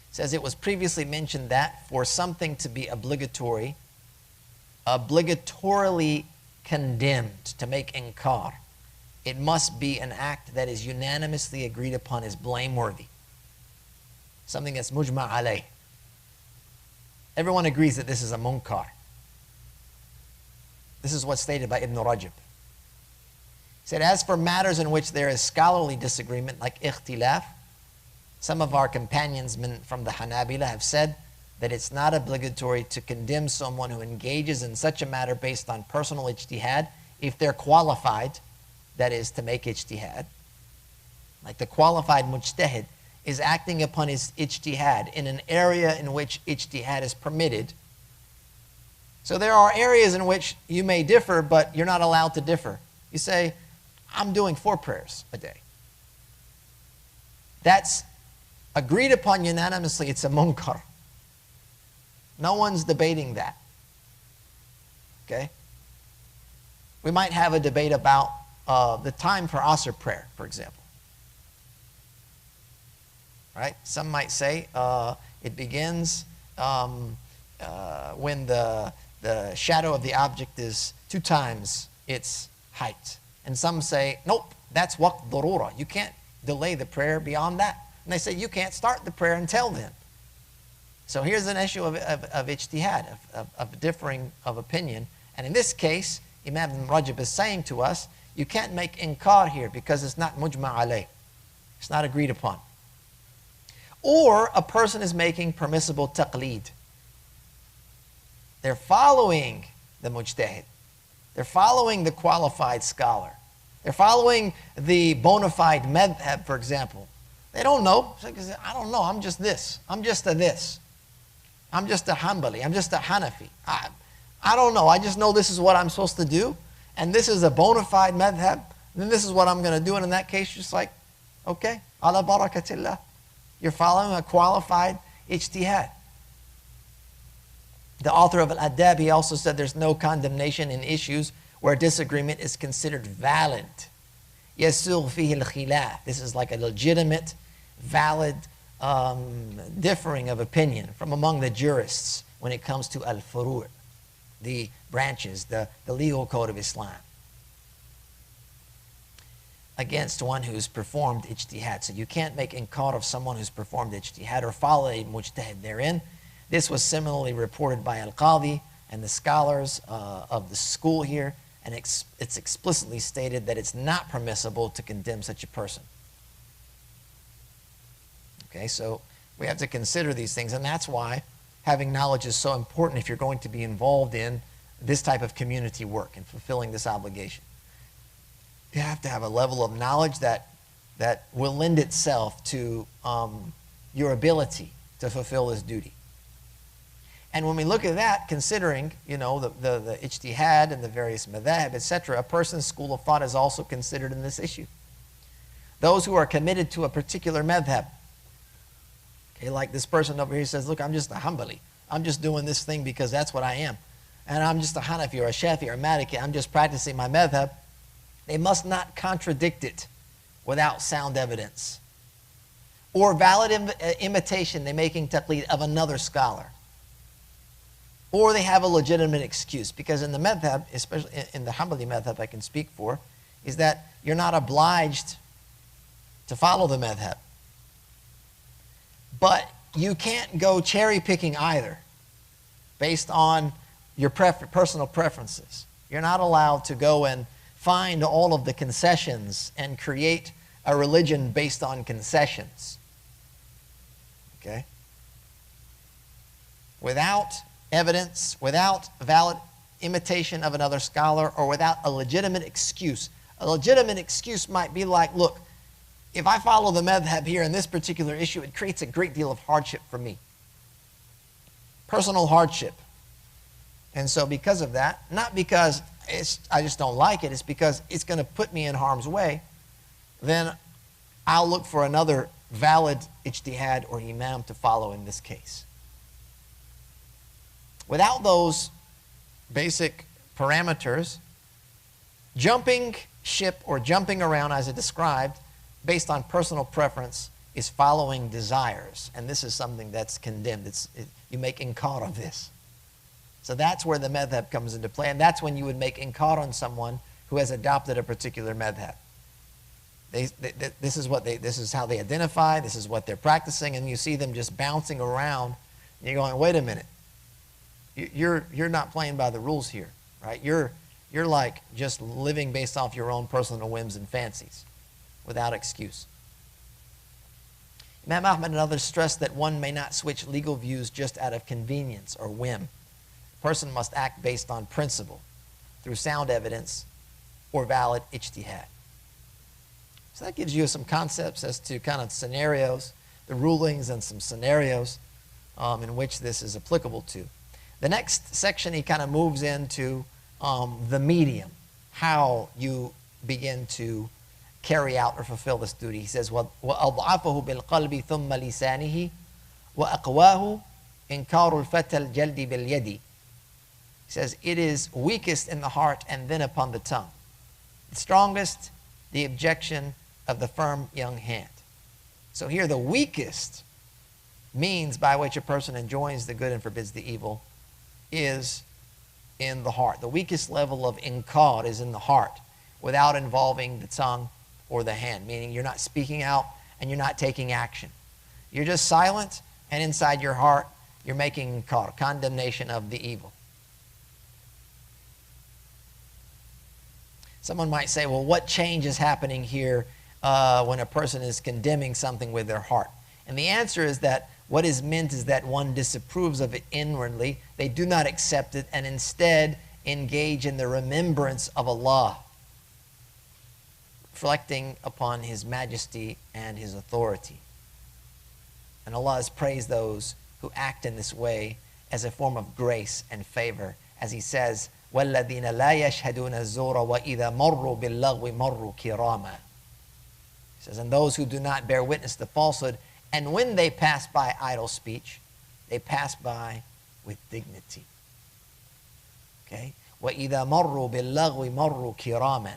It says it was previously mentioned that for something to be obligatorily condemned, to make inkar, it must be an act that is unanimously agreed upon as blameworthy. Something that's mujma' alayh. Everyone agrees that this is a munkar. This is what's stated by Ibn Rajab. He said, as for matters in which there is scholarly disagreement, like ikhtilaf, some of our companions from the Hanabila have said that it's not obligatory to condemn someone who engages in such a matter based on personal ijtihad if they're qualified, that is, to make ijtihad. Like the qualified mujtahid is acting upon his ijtihad in an area in which ijtihad is permitted. So there are areas in which you may differ, but you're not allowed to differ. You say, I'm doing 4 prayers a day. That's agreed upon unanimously, it's a munkar. No one's debating that. Okay? We might have a debate about the time for Asr prayer, for example. Right? Some might say it begins when the shadow of the object is 2 times its height. And some say, nope, that's waqt darura. You can't delay the prayer beyond that. And they say you can't start the prayer until then. So here's an issue of ijtihad, of differing of opinion. And in this case, Imam Ibn Rajab is saying to us, you can't make inkar here because it's not mujma' alayh. It's not agreed upon. Or a person is making permissible taqleed. They're following the mujtahid. They're following the qualified scholar. They're following the bona fide madhab, for example. They don't know. I don't know. I'm just this. I'm just a this. I'm just a Hanbali. I'm just a Hanafi. I don't know. I just know this is what I'm supposed to do. And this is a bona fide madhab. And then this is what I'm going to do. And in that case, you're just like, okay, ala barakatillah. You're following a qualified ijtihad. The author of al-Ādāb, he also said there's no condemnation in issues where disagreement is considered valid. يَسُغْ فِيهِ الْخِلَافِ. This is like a legitimate, valid differing of opinion from among the jurists when it comes to al-furu', the branches, the legal code of Islam, against one who's performed ijtihad. So you can't make inkar of someone who's performed ijtihad or follow a mujtahid therein. This was similarly reported by al-Qadi and the scholars of the school here, and it's explicitly stated that it's not permissible to condemn such a person. Okay, so we have to consider these things, and that's why having knowledge is so important if you're going to be involved in this type of community work and fulfilling this obligation. You have to have a level of knowledge that will lend itself to your ability to fulfill this duty. And when we look at that, considering, you know, the ijtihad and the various madhab, etc., a person's school of thought is also considered in this issue. Those who are committed to a particular madhab, okay, like this person over here says, look, I'm just a Hanbali. I'm just doing this thing because that's what I am. And I'm just a Hanafi or a Shafi or a Maliki. I'm just practicing my madhab. They must not contradict it without sound evidence or valid imitation. They're making taqlid of another scholar. Or they have a legitimate excuse, because in the madhab, especially in the Hanbali madhab I can speak for, is that you're not obliged to follow the madhab. But you can't go cherry picking either based on your personal preferences. You're not allowed to go and find all of the concessions and create a religion based on concessions. Okay? Without evidence, without valid imitation of another scholar, or without a legitimate excuse. A legitimate excuse might be like, look, if I follow the madhab here in this particular issue, it creates a great deal of hardship for me. Personal hardship. And so because of that, not because I just don't like it, it's because it's going to put me in harm's way, then I'll look for another valid ijtihad or imam to follow in this case. Without those basic parameters, jumping ship or jumping around as it described based on personal preference is following desires. And this is something that's condemned. You make inkar of this. So that's where the madhab comes into play. And that's when you would make inkar on someone who has adopted a particular madhab. This is how they identify. This is what they're practicing. And you see them just bouncing around. And you're going, wait a minute. You're not playing by the rules here, right? You're like just living based off your own personal whims and fancies without excuse. Imam Ahmad and others stress that one may not switch legal views just out of convenience or whim. A person must act based on principle through sound evidence or valid ijtihad. So that gives you some concepts as to kind of scenarios, the rulings and some scenarios in which this is applicable to. The next section, he kind of moves into the medium, how you begin to carry out or fulfill this duty. He says, وَأَضْعَفَهُ بِالْقَلْبِ ثُمَّ لِسَانِهِ وَأَقْوَاهُ إِنْكَارُ الْفَتَى الْجَلْدِ بِالْيَدِ. He says, it is weakest in the heart and then upon the tongue. The strongest, the objection of the firm young hand. So here the weakest means by which a person enjoins the good and forbids the evil is in the heart. The weakest level of inkar is in the heart without involving the tongue or the hand, meaning you're not speaking out and you're not taking action. You're just silent, and inside your heart you're making inkar, condemnation of the evil. Someone might say, well, what change is happening here when a person is condemning something with their heart? And the answer is that what is meant is that one disapproves of it inwardly. They do not accept it and instead engage in the remembrance of Allah, reflecting upon His majesty and His authority. And Allah has praised those who act in this way as a form of grace and favor, as He says, وَالَّذِينَ لَا يَشْهَدُونَ الزُّورَ وَإِذَا مَرُّوا بِاللَّغْوِ مَرُّوا كِرَامًا. He says, and those who do not bear witness to falsehood, and when they pass by idle speech, they pass by with dignity. Okay? وَإِذَا مَرُّوا بِاللَّغْوِ مَرُّوا كِرَامًا.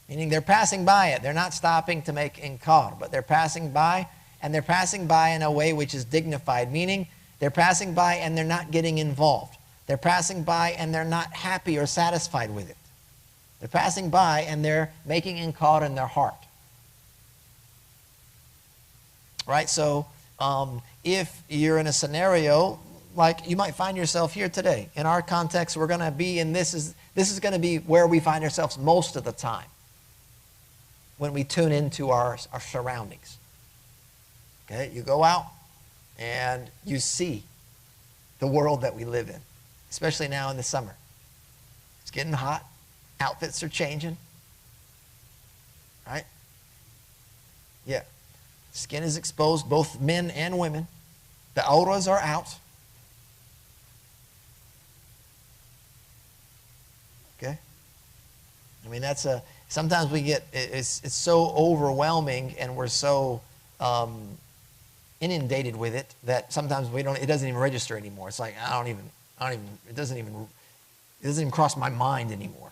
Meaning they're passing by it. They're not stopping to make inkar, but they're passing by and they're passing by in a way which is dignified, meaning they're passing by and they're not getting involved. They're passing by and they're not happy or satisfied with it. They're passing by and they're making inkar in their heart. Right? So if you're in a scenario like you might find yourself here today, in our context, we're going to be in this is going to be where we find ourselves most of the time when we tune into our surroundings. Okay? You go out and you see the world that we live in, especially now in the summer. It's getting hot. Outfits are changing. Right? Yeah. Skin is exposed, both men and women. The auras are out. Okay? I mean, sometimes we get, it's so overwhelming and we're so inundated with it that sometimes it doesn't even register anymore. It's like, it doesn't even cross my mind anymore.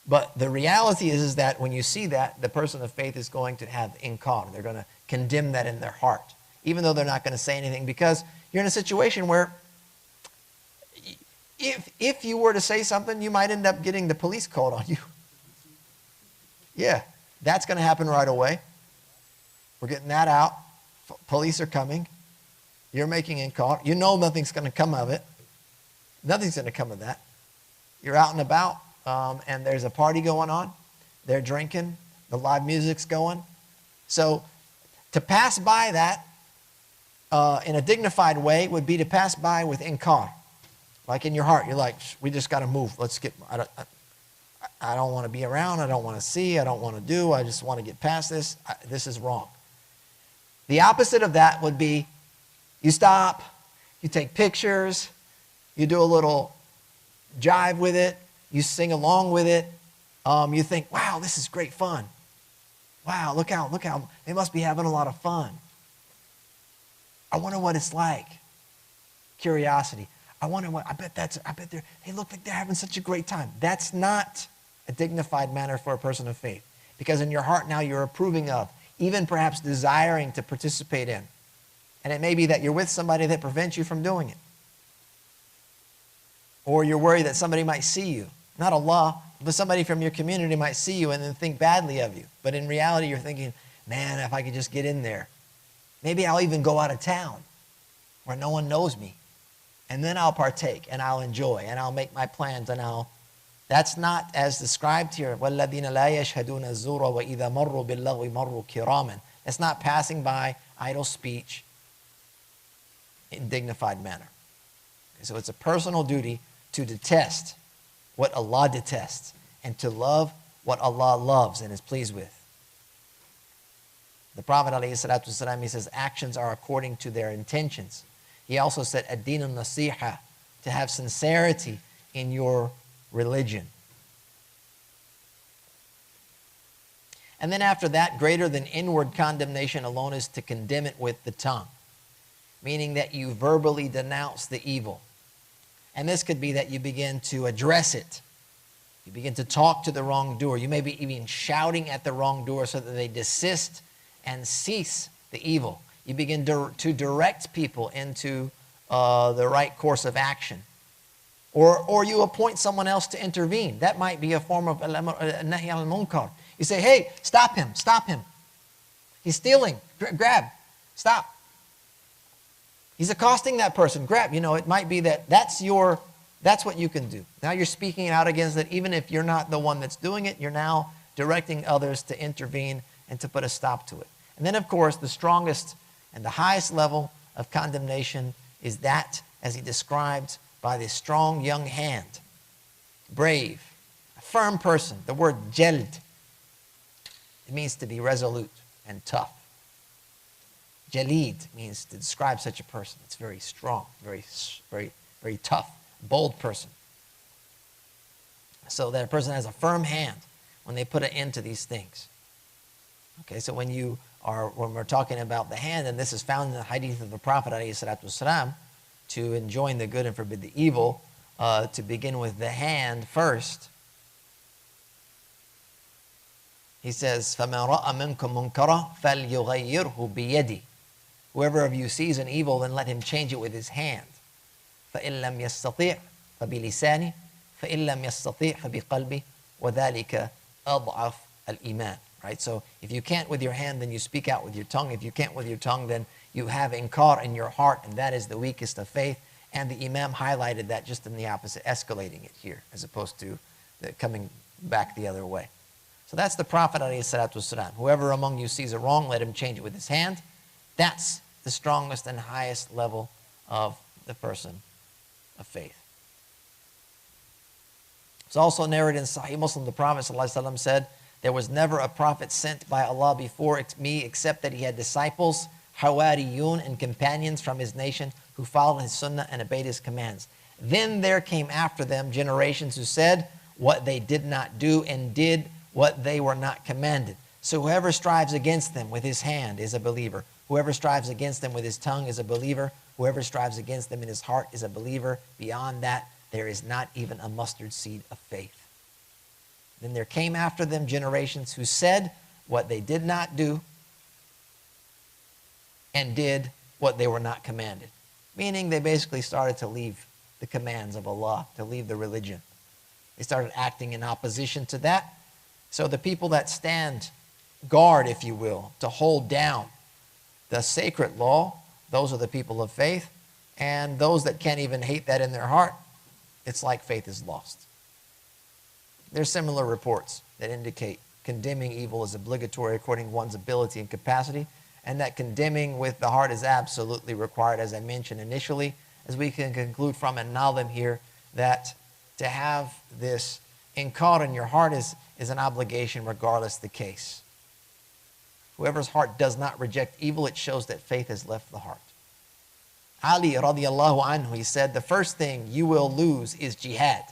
But the reality is that when you see that, the person of faith is going to have inkar. They're going to condemn that in their heart, even though they're not going to say anything, because you're in a situation where if you were to say something, you might end up getting the police called on you. Yeah, that's going to happen right away. We're getting that out. Police are coming. You're making inkar. You know nothing's going to come of it. Nothing's going to come of that. You're out and about. And there's a party going on. They're drinking. The live music's going. So to pass by that in a dignified way would be to pass by with inkar. Like in your heart, you're like, we just got to move. Let's get, I don't want to be around. I don't want to see. I don't want to do. I just want to get past this. This is wrong. The opposite of that would be you stop, you take pictures, you do a little jive with it. You sing along with it. You think, wow, this is great fun. Wow, look how they must be having a lot of fun. I wonder what it's like. Curiosity. I bet they look like they're having such a great time. That's not a dignified manner for a person of faith. Because in your heart now you're approving of, even perhaps desiring to participate in. And it may be that you're with somebody that prevents you from doing it. Or you're worried that somebody might see you. Not Allah, but somebody from your community might see you and then think badly of you. But in reality, you're thinking, man, if I could just get in there. Maybe I'll even go out of town where no one knows me. And then I'll partake and I'll enjoy and I'll make my plans and That's not as described here. وَالَّذِينَ لَا يَشْهَدُونَ الزُّورَ وَإِذَا مَرُّوا بِاللَّغْوِ مَرُّوا كِرَامًا. That's not passing by idle speech in dignified manner. Okay, so it's a personal duty to detest what Allah detests, and to love what Allah loves and is pleased with. The Prophet ﷺ, he says, actions are according to their intentions. He also said, ad-dīnu nasiha, to have sincerity in your religion. And then after that, greater than inward condemnation alone is to condemn it with the tongue, meaning that you verbally denounce the evil. And this could be that you begin to address it. You begin to talk to the wrongdoer. You may be even shouting at the wrongdoer so that they desist and cease the evil. You begin to direct people into the right course of action. Or you appoint someone else to intervene. That might be a form of al-nahy al-munkar. You say, hey, stop him. He's stealing. Grab. Stop. He's accosting that person. Grab. It might be that's what you can do. Now you're speaking out against it. Even if you're not the one that's doing it, you're now directing others to intervene and to put a stop to it. And then, of course, the strongest and the highest level of condemnation is that, as he described, by the strong young hand, brave, a firm person. The word jald, it means to be resolute and tough. Jalid means to describe such a person. It's very strong, very, very, very tough, bold person. So that a person has a firm hand when they put an end to these things. Okay, so when we're talking about the hand, and this is found in the hadith of the Prophet ﷺ, to enjoin the good and forbid the evil, to begin with the hand first. He says, فَمَنْ رَأَ مِنْكُمْ مُنْكَرًا فَلْيُغَيِّرْهُ بِيَدِهِ. Whoever of you sees an evil, then let him change it with his hand. فَإِنْ لَمْ يَسْتَطِعْ فَبِلِسَانِهِ فَإِنْ لَمْ يَسْتَطِعْ فَبِقَلْبِهِ وَذَلِكَ أَضْعَفُ الْإِيمَانِ. Right? So if you can't with your hand, then you speak out with your tongue. If you can't with your tongue, then you have inkar in your heart, and that is the weakest of faith. And the Imam highlighted that just in the opposite, escalating it here, as opposed to coming back the other way. So that's the Prophet ﷺ. Whoever among you sees a wrong, let him change it with his hand. That's the strongest and highest level of the person of faith. It's also narrated in Sahih Muslim, the Prophet ﷺ said, there was never a prophet sent by Allah before me except that he had disciples, hawariyun, and companions from his nation who followed his sunnah and obeyed his commands. Then there came after them generations who said what they did not do and did what they were not commanded. So whoever strives against them with his hand is a believer. Whoever strives against them with his tongue is a believer. Whoever strives against them in his heart is a believer. Beyond that, there is not even a mustard seed of faith. Then there came after them generations who said what they did not do and did what they were not commanded. Meaning they basically started to leave the commands of Allah, to leave the religion. They started acting in opposition to that. So the people that stand guard, if you will, to hold down the sacred law, those are the people of faith. And those that can't even hate that in their heart, it's like faith is lost. There's similar reports that indicate condemning evil is obligatory according to one's ability and capacity, and that condemning with the heart is absolutely required, as I mentioned initially, as we can conclude from an-nadhim here, that to have this inkar in your heart is an obligation regardless the case. Whoever's heart does not reject evil, it shows that faith has left the heart. Ali radiallahu anhu, he said, the first thing you will lose is jihad.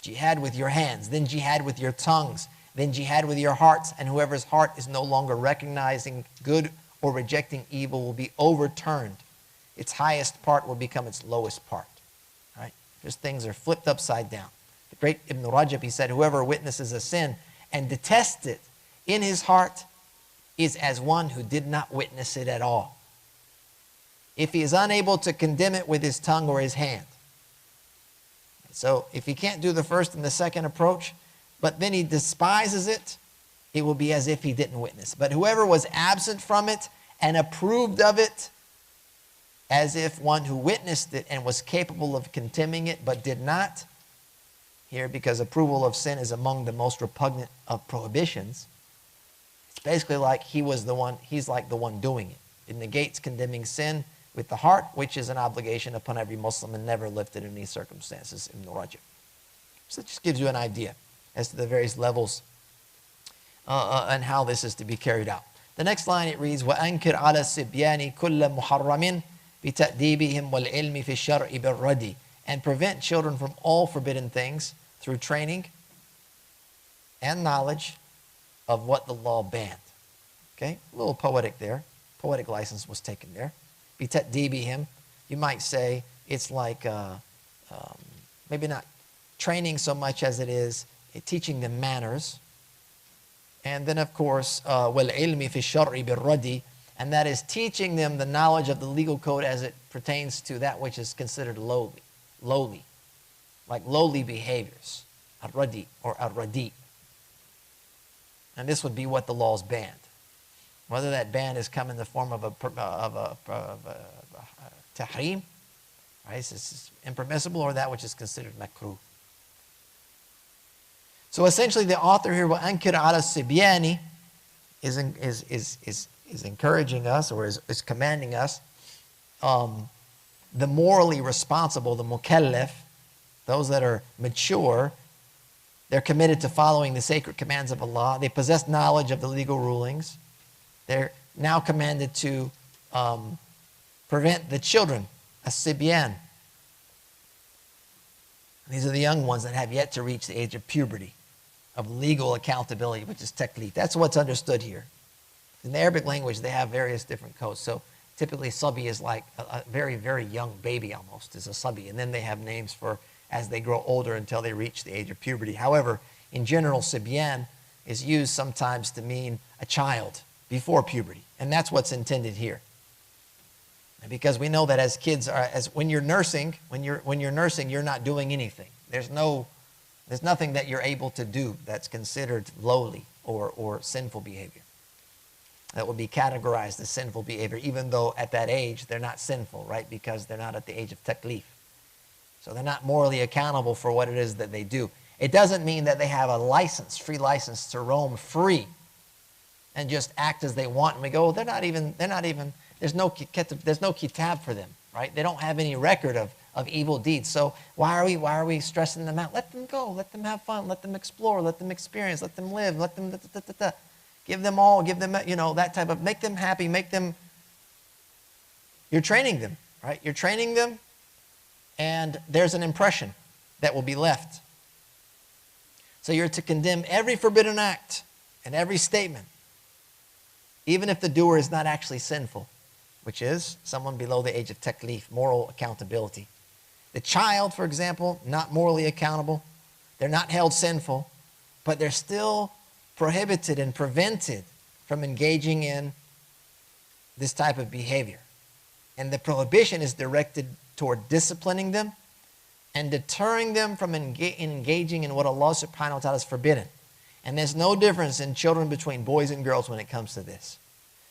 Jihad with your hands, then jihad with your tongues, then jihad with your hearts, and whoever's heart is no longer recognizing good or rejecting evil will be overturned. Its highest part will become its lowest part. Right? Just things are flipped upside down. The great Ibn Rajab, he said, whoever witnesses a sin and detests it in his heart is as one who did not witness it at all. If he is unable to condemn it with his tongue or his hand. So if he can't do the first and the second approach, but then he despises it, it will be as if he didn't witness. But whoever was absent from it and approved of it, as if one who witnessed it and was capable of condemning it but did not, here because approval of sin is among the most repugnant of prohibitions, it's basically like he's like the one doing it. It negates condemning sin with the heart, which is an obligation upon every Muslim and never lifted in any circumstances, Ibn Rajab. So it just gives you an idea as to the various levels and how this is to be carried out. The next line it reads, وَأَنْكِرْ عَلَى السِّبْيَانِ كُلَّ مُحَرَّمٍ بِتَأْدِيبِهِمْ وَالْعِلْمِ فِي الشَّرْعِ بِالرَّدِّ. And prevent children from all forbidden things through training and knowledge of what the law banned. Okay, a little poetic there. Poetic license was taken there. بِتَأْدِيبِهِمْ, you might say it's like maybe not training so much as it is teaching them manners. And then of course, وَالْعِلْمِ فِي الشَّرْعِ بِالرَّدِّ, and that is teaching them the knowledge of the legal code as it pertains to that which is considered lowly, like lowly behaviors, al-radi or al-radi. And this would be what the laws banned. Whether that ban has come in the form of a tahrim, right? This is impermissible, or that which is considered makruh. So essentially, the author here, وَأَنْكِرْ عَلَى السِّبْيَانِ, is encouraging us, or is commanding us, the morally responsible, the mukallaf, those that are mature, they're committed to following the sacred commands of Allah. They possess knowledge of the legal rulings. They're now commanded to prevent the children, as-sibyan. These are the young ones that have yet to reach the age of puberty, of legal accountability, which is taklif. That's what's understood here. In the Arabic language, they have various different codes. So typically, sabi is like a very, very young baby almost, is a sabi. And then they have names for as they grow older until they reach the age of puberty. However, in general, sibyan is used sometimes to mean a child before puberty. And that's what's intended here. Because we know that as kids are, when you're nursing, you're not doing anything. There's nothing that you're able to do that's considered lowly or sinful behavior. That would be categorized as sinful behavior, even though at that age they're not sinful, right? Because they're not at the age of taklif. So they're not morally accountable for what it is that they do. It doesn't mean that they have a license, free license to roam free and just act as they want. And we go, they're not even, there's no kitab for them, right? They don't have any record of evil deeds. So why are we stressing them out? Let them go, let them have fun, let them explore, let them experience, let them live, let them give them all, give them, that type of, make them happy, you're training them, right? You're training them, and there's an impression that will be left. So you're to condemn every forbidden act and every statement, even if the doer is not actually sinful, which is someone below the age of taklif, moral accountability. The child, for example, not morally accountable. They're not held sinful, but they're still prohibited and prevented from engaging in this type of behavior. And the prohibition is directed toward disciplining them and deterring them from engaging in what Allah subhanahu wa ta'ala has forbidden. And there's no difference in children between boys and girls when it comes to this.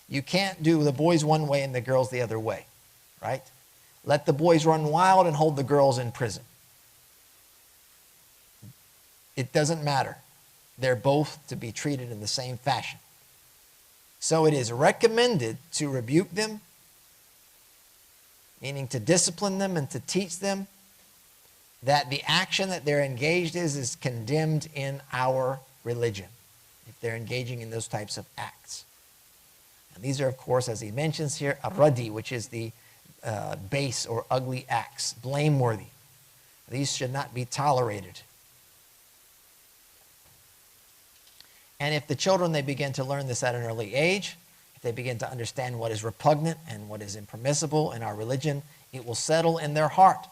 You can't do the boys one way and the girls the other way, right? Let the boys run wild and hold the girls in prison. It doesn't matter. They're both to be treated in the same fashion. So it is recommended to rebuke them, meaning to discipline them and to teach them that the action that they're engaged in is condemned in our religion, if they're engaging in those types of acts. And these are, of course, as he mentions here, ar-radi, which is the base or ugly acts, blameworthy. These should not be tolerated. And if the children, they begin to learn this at an early age, if they begin to understand what is repugnant and what is impermissible in our religion, it will settle in their heart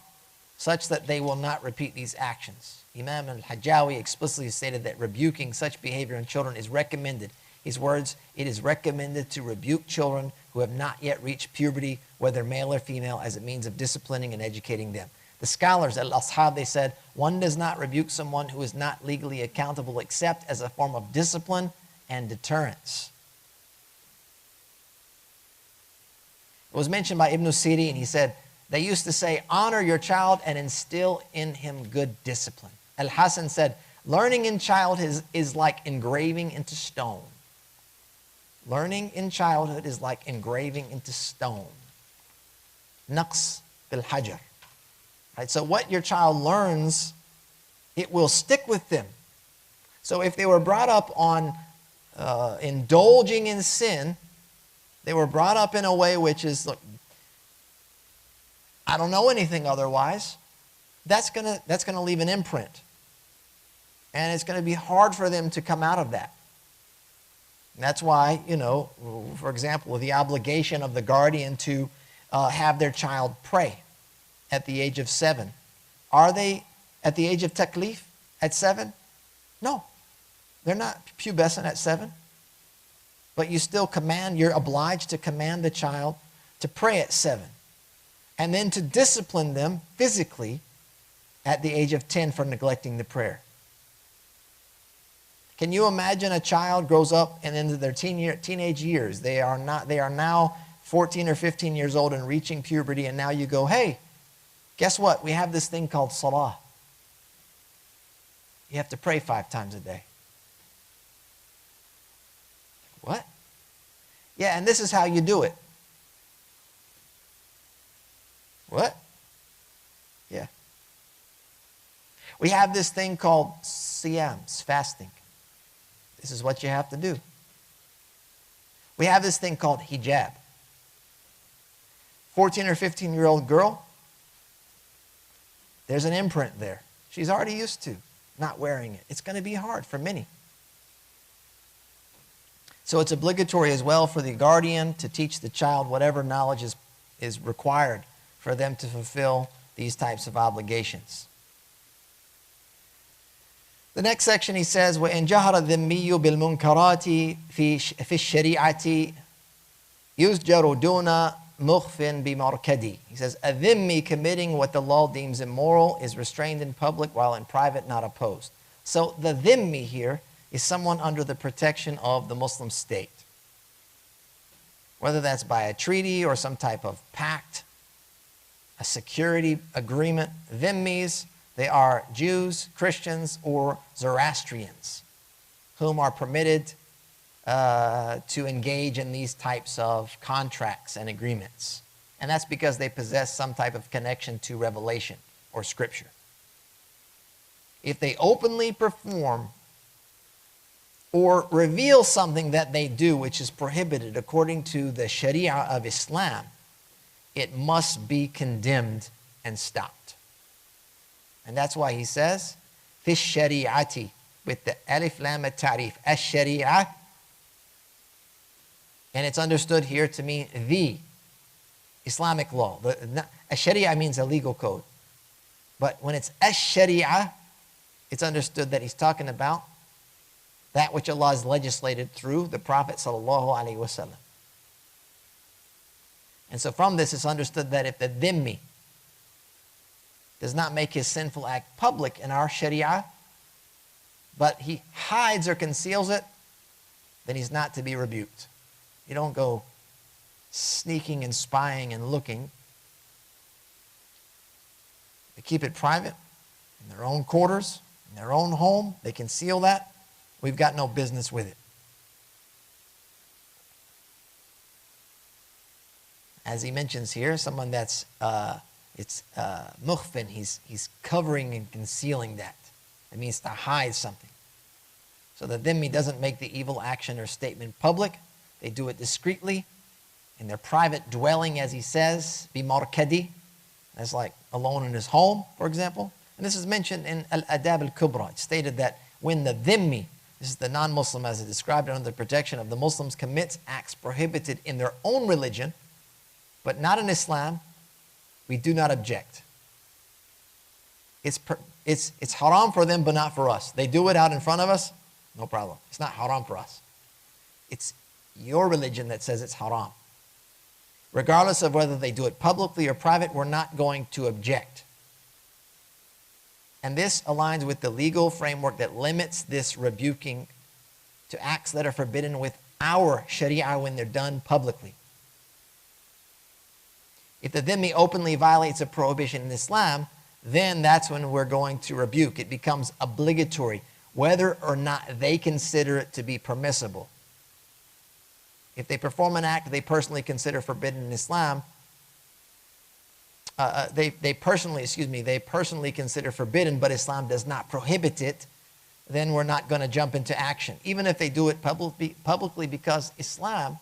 such that they will not repeat these actions. Imam al-Hajjawi explicitly stated that rebuking such behavior in children is recommended. His words, it is recommended to rebuke children who have not yet reached puberty, whether male or female, as a means of disciplining and educating them. The scholars, al-Ashab, they said, one does not rebuke someone who is not legally accountable except as a form of discipline and deterrence. It was mentioned by Ibn Siri, and he said, they used to say, honor your child and instill in him good discipline. Al-Hasan said, learning in childhood is like engraving into stone. Learning in childhood is like engraving into stone. Naqs bil-hajar. Right? So what your child learns, it will stick with them. So if they were brought up on indulging in sin, they were brought up in a way which is, look, I don't know anything otherwise, that's gonna leave an imprint. And it's going to be hard for them to come out of that. And that's why, for example, the obligation of the guardian to have their child pray at the age of 7. Are they at the age of taklif at 7? No, they're not pubescent at 7. But you still you're obliged to command the child to pray at 7. And then to discipline them physically at the age of 10 for neglecting the prayer. Can you imagine a child grows up and into their teenage years? They are now 14 or 15 years old and reaching puberty, and now you go, hey, guess what? We have this thing called salah. You have to pray 5 times a day. What? Yeah, and this is how you do it. What? Yeah. We have this thing called siyams, fasting. This is what you have to do. We have this thing called hijab. 14 or 15-year-old girl, there's an imprint there. She's already used to not wearing it. It's going to be hard for many. So it's obligatory as well for the guardian to teach the child whatever knowledge is required for them to fulfill these types of obligations. The next section he says, وَإِنْ جَهَرَ الذِّمِّيُّ بِالْمُنْكَرَاتِ فِي الشَّرِيعَةِ يُزْجَرُ دُونَ مُخْفٍ بِمَرْكَدِ. He says, a dhimmi committing what the law deems immoral is restrained in public while in private not opposed. So the dhimmi here is someone under the protection of the Muslim state. Whether that's by a treaty or some type of pact, a security agreement. Dhimmis, they are Jews, Christians, or Zoroastrians whom are permitted to engage in these types of contracts and agreements. And that's because they possess some type of connection to revelation or scripture. If they openly perform or reveal something that they do which is prohibited according to the Sharia of Islam, it must be condemned and stopped. And that's why he says, fi shari'ati, with the alif lam at-ta'rif, ash-shari'ah. And it's understood here to mean the Islamic law. Ash-shari'ah means a legal code. But when it's ash-shari'ah, it's understood that he's talking about that which Allah has legislated through the Prophet sallallahu alaihi wasallam. And so from this, it's understood that if the dhimmi does not make his sinful act public in our sharia, but he hides or conceals it, then he's not to be rebuked. You don't go sneaking and spying and looking. They keep it private in their own quarters, in their own home. They conceal that. We've got no business with it. As he mentions here, someone that's mukhfin, he's covering and concealing that. It means to hide something. So the dhimmi doesn't make the evil action or statement public. They do it discreetly in their private dwelling, as he says, bi-markadi. That's like alone in his home, for example. And this is mentioned in al-Ādāb al-Kubra. It's stated that when the dhimmi, this is the non-Muslim as it described under the protection of the Muslims, commits acts prohibited in their own religion, but not in Islam, we do not object. It's haram for them, but not for us. They do it out in front of us, no problem. It's not haram for us. It's your religion that says it's haram. Regardless of whether they do it publicly or private, we're not going to object. And this aligns with the legal framework that limits this rebuking to acts that are forbidden with our sharia when they're done publicly. If the dhimmi openly violates a prohibition in Islam, then that's when we're going to rebuke. It becomes obligatory, whether or not they consider it to be permissible. If they perform an act they personally consider forbidden in Islam, they personally consider forbidden, but Islam does not prohibit it, then we're not going to jump into action. Even if they do it publicly, because Islam,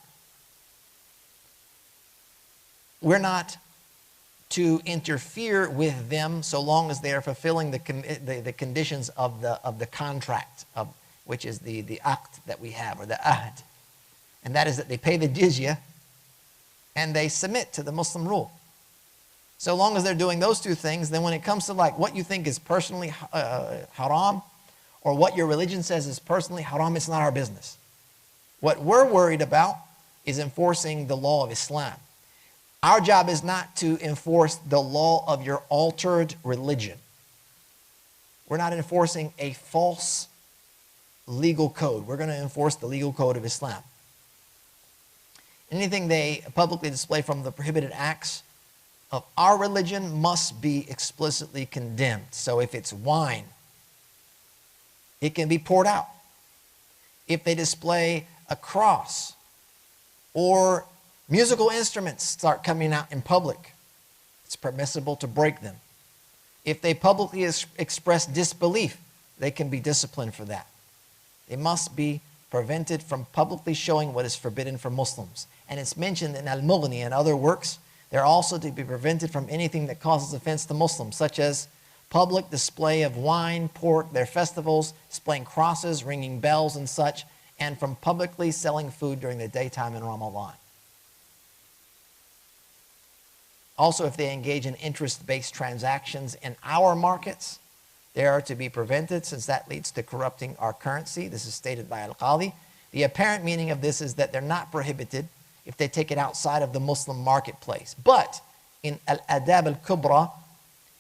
we're not to interfere with them so long as they are fulfilling the conditions of the contract, which is the aqd that we have, or the ahd. And that is that they pay the jizya and they submit to the Muslim rule. So long as they're doing those two things, then when it comes to like what you think is personally haram, or what your religion says is personally haram, it's not our business. What we're worried about is enforcing the law of Islam. Our job is not to enforce the law of your altered religion. We're not enforcing a false legal code. We're going to enforce the legal code of Islam. Anything they publicly display from the prohibited acts of our religion must be explicitly condemned. So if it's wine, it can be poured out. If they display a cross or musical instruments start coming out in public, it's permissible to break them. If they publicly express disbelief, they can be disciplined for that. They must be prevented from publicly showing what is forbidden for Muslims. And it's mentioned in al-Mughni and other works. They're also to be prevented from anything that causes offense to Muslims, such as public display of wine, pork, their festivals, displaying crosses, ringing bells and such, and from publicly selling food during the daytime in Ramadan. Also, if they engage in interest-based transactions in our markets, They are to be prevented since that leads to corrupting our currency. This is stated by al-Qadi. The apparent meaning of this is that they're not prohibited if they take it outside of the Muslim marketplace. But in al-Ādāb al-Kubra,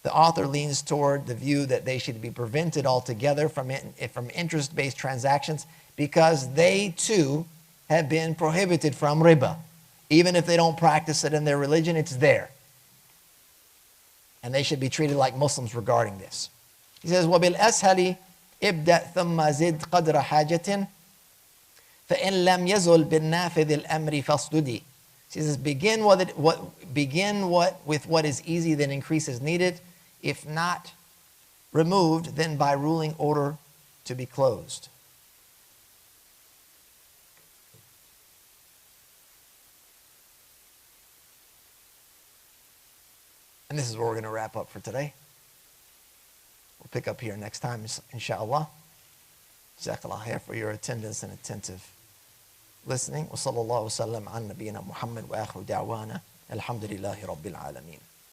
the author leans toward the view that they should be prevented altogether from interest-based transactions because they too have been prohibited from riba. Even if they don't practice it in their religion, it's there. And they should be treated like Muslims regarding this. He says, وَبِالْأَسْهَلِ ابْدَأْ ثُمَّ زِدْ قَدْرَ حَاجَةٍ فَإِنْ لَمْ يَزُلْ بِالنَّافِذِ الْأَمْرِ فَاصْدُدِي. He says, begin with what is easy, then increase as needed. If not removed, then by ruling order to be closed. And this is where we're going to wrap up for today. We'll pick up here next time, inshallah. Jazakallah khair for your attendance and attentive listening. Wa sallallahu wa sallam ala nabiyyina Muhammad wa akhiru da'wana. Alhamdulillahi rabbil alameen.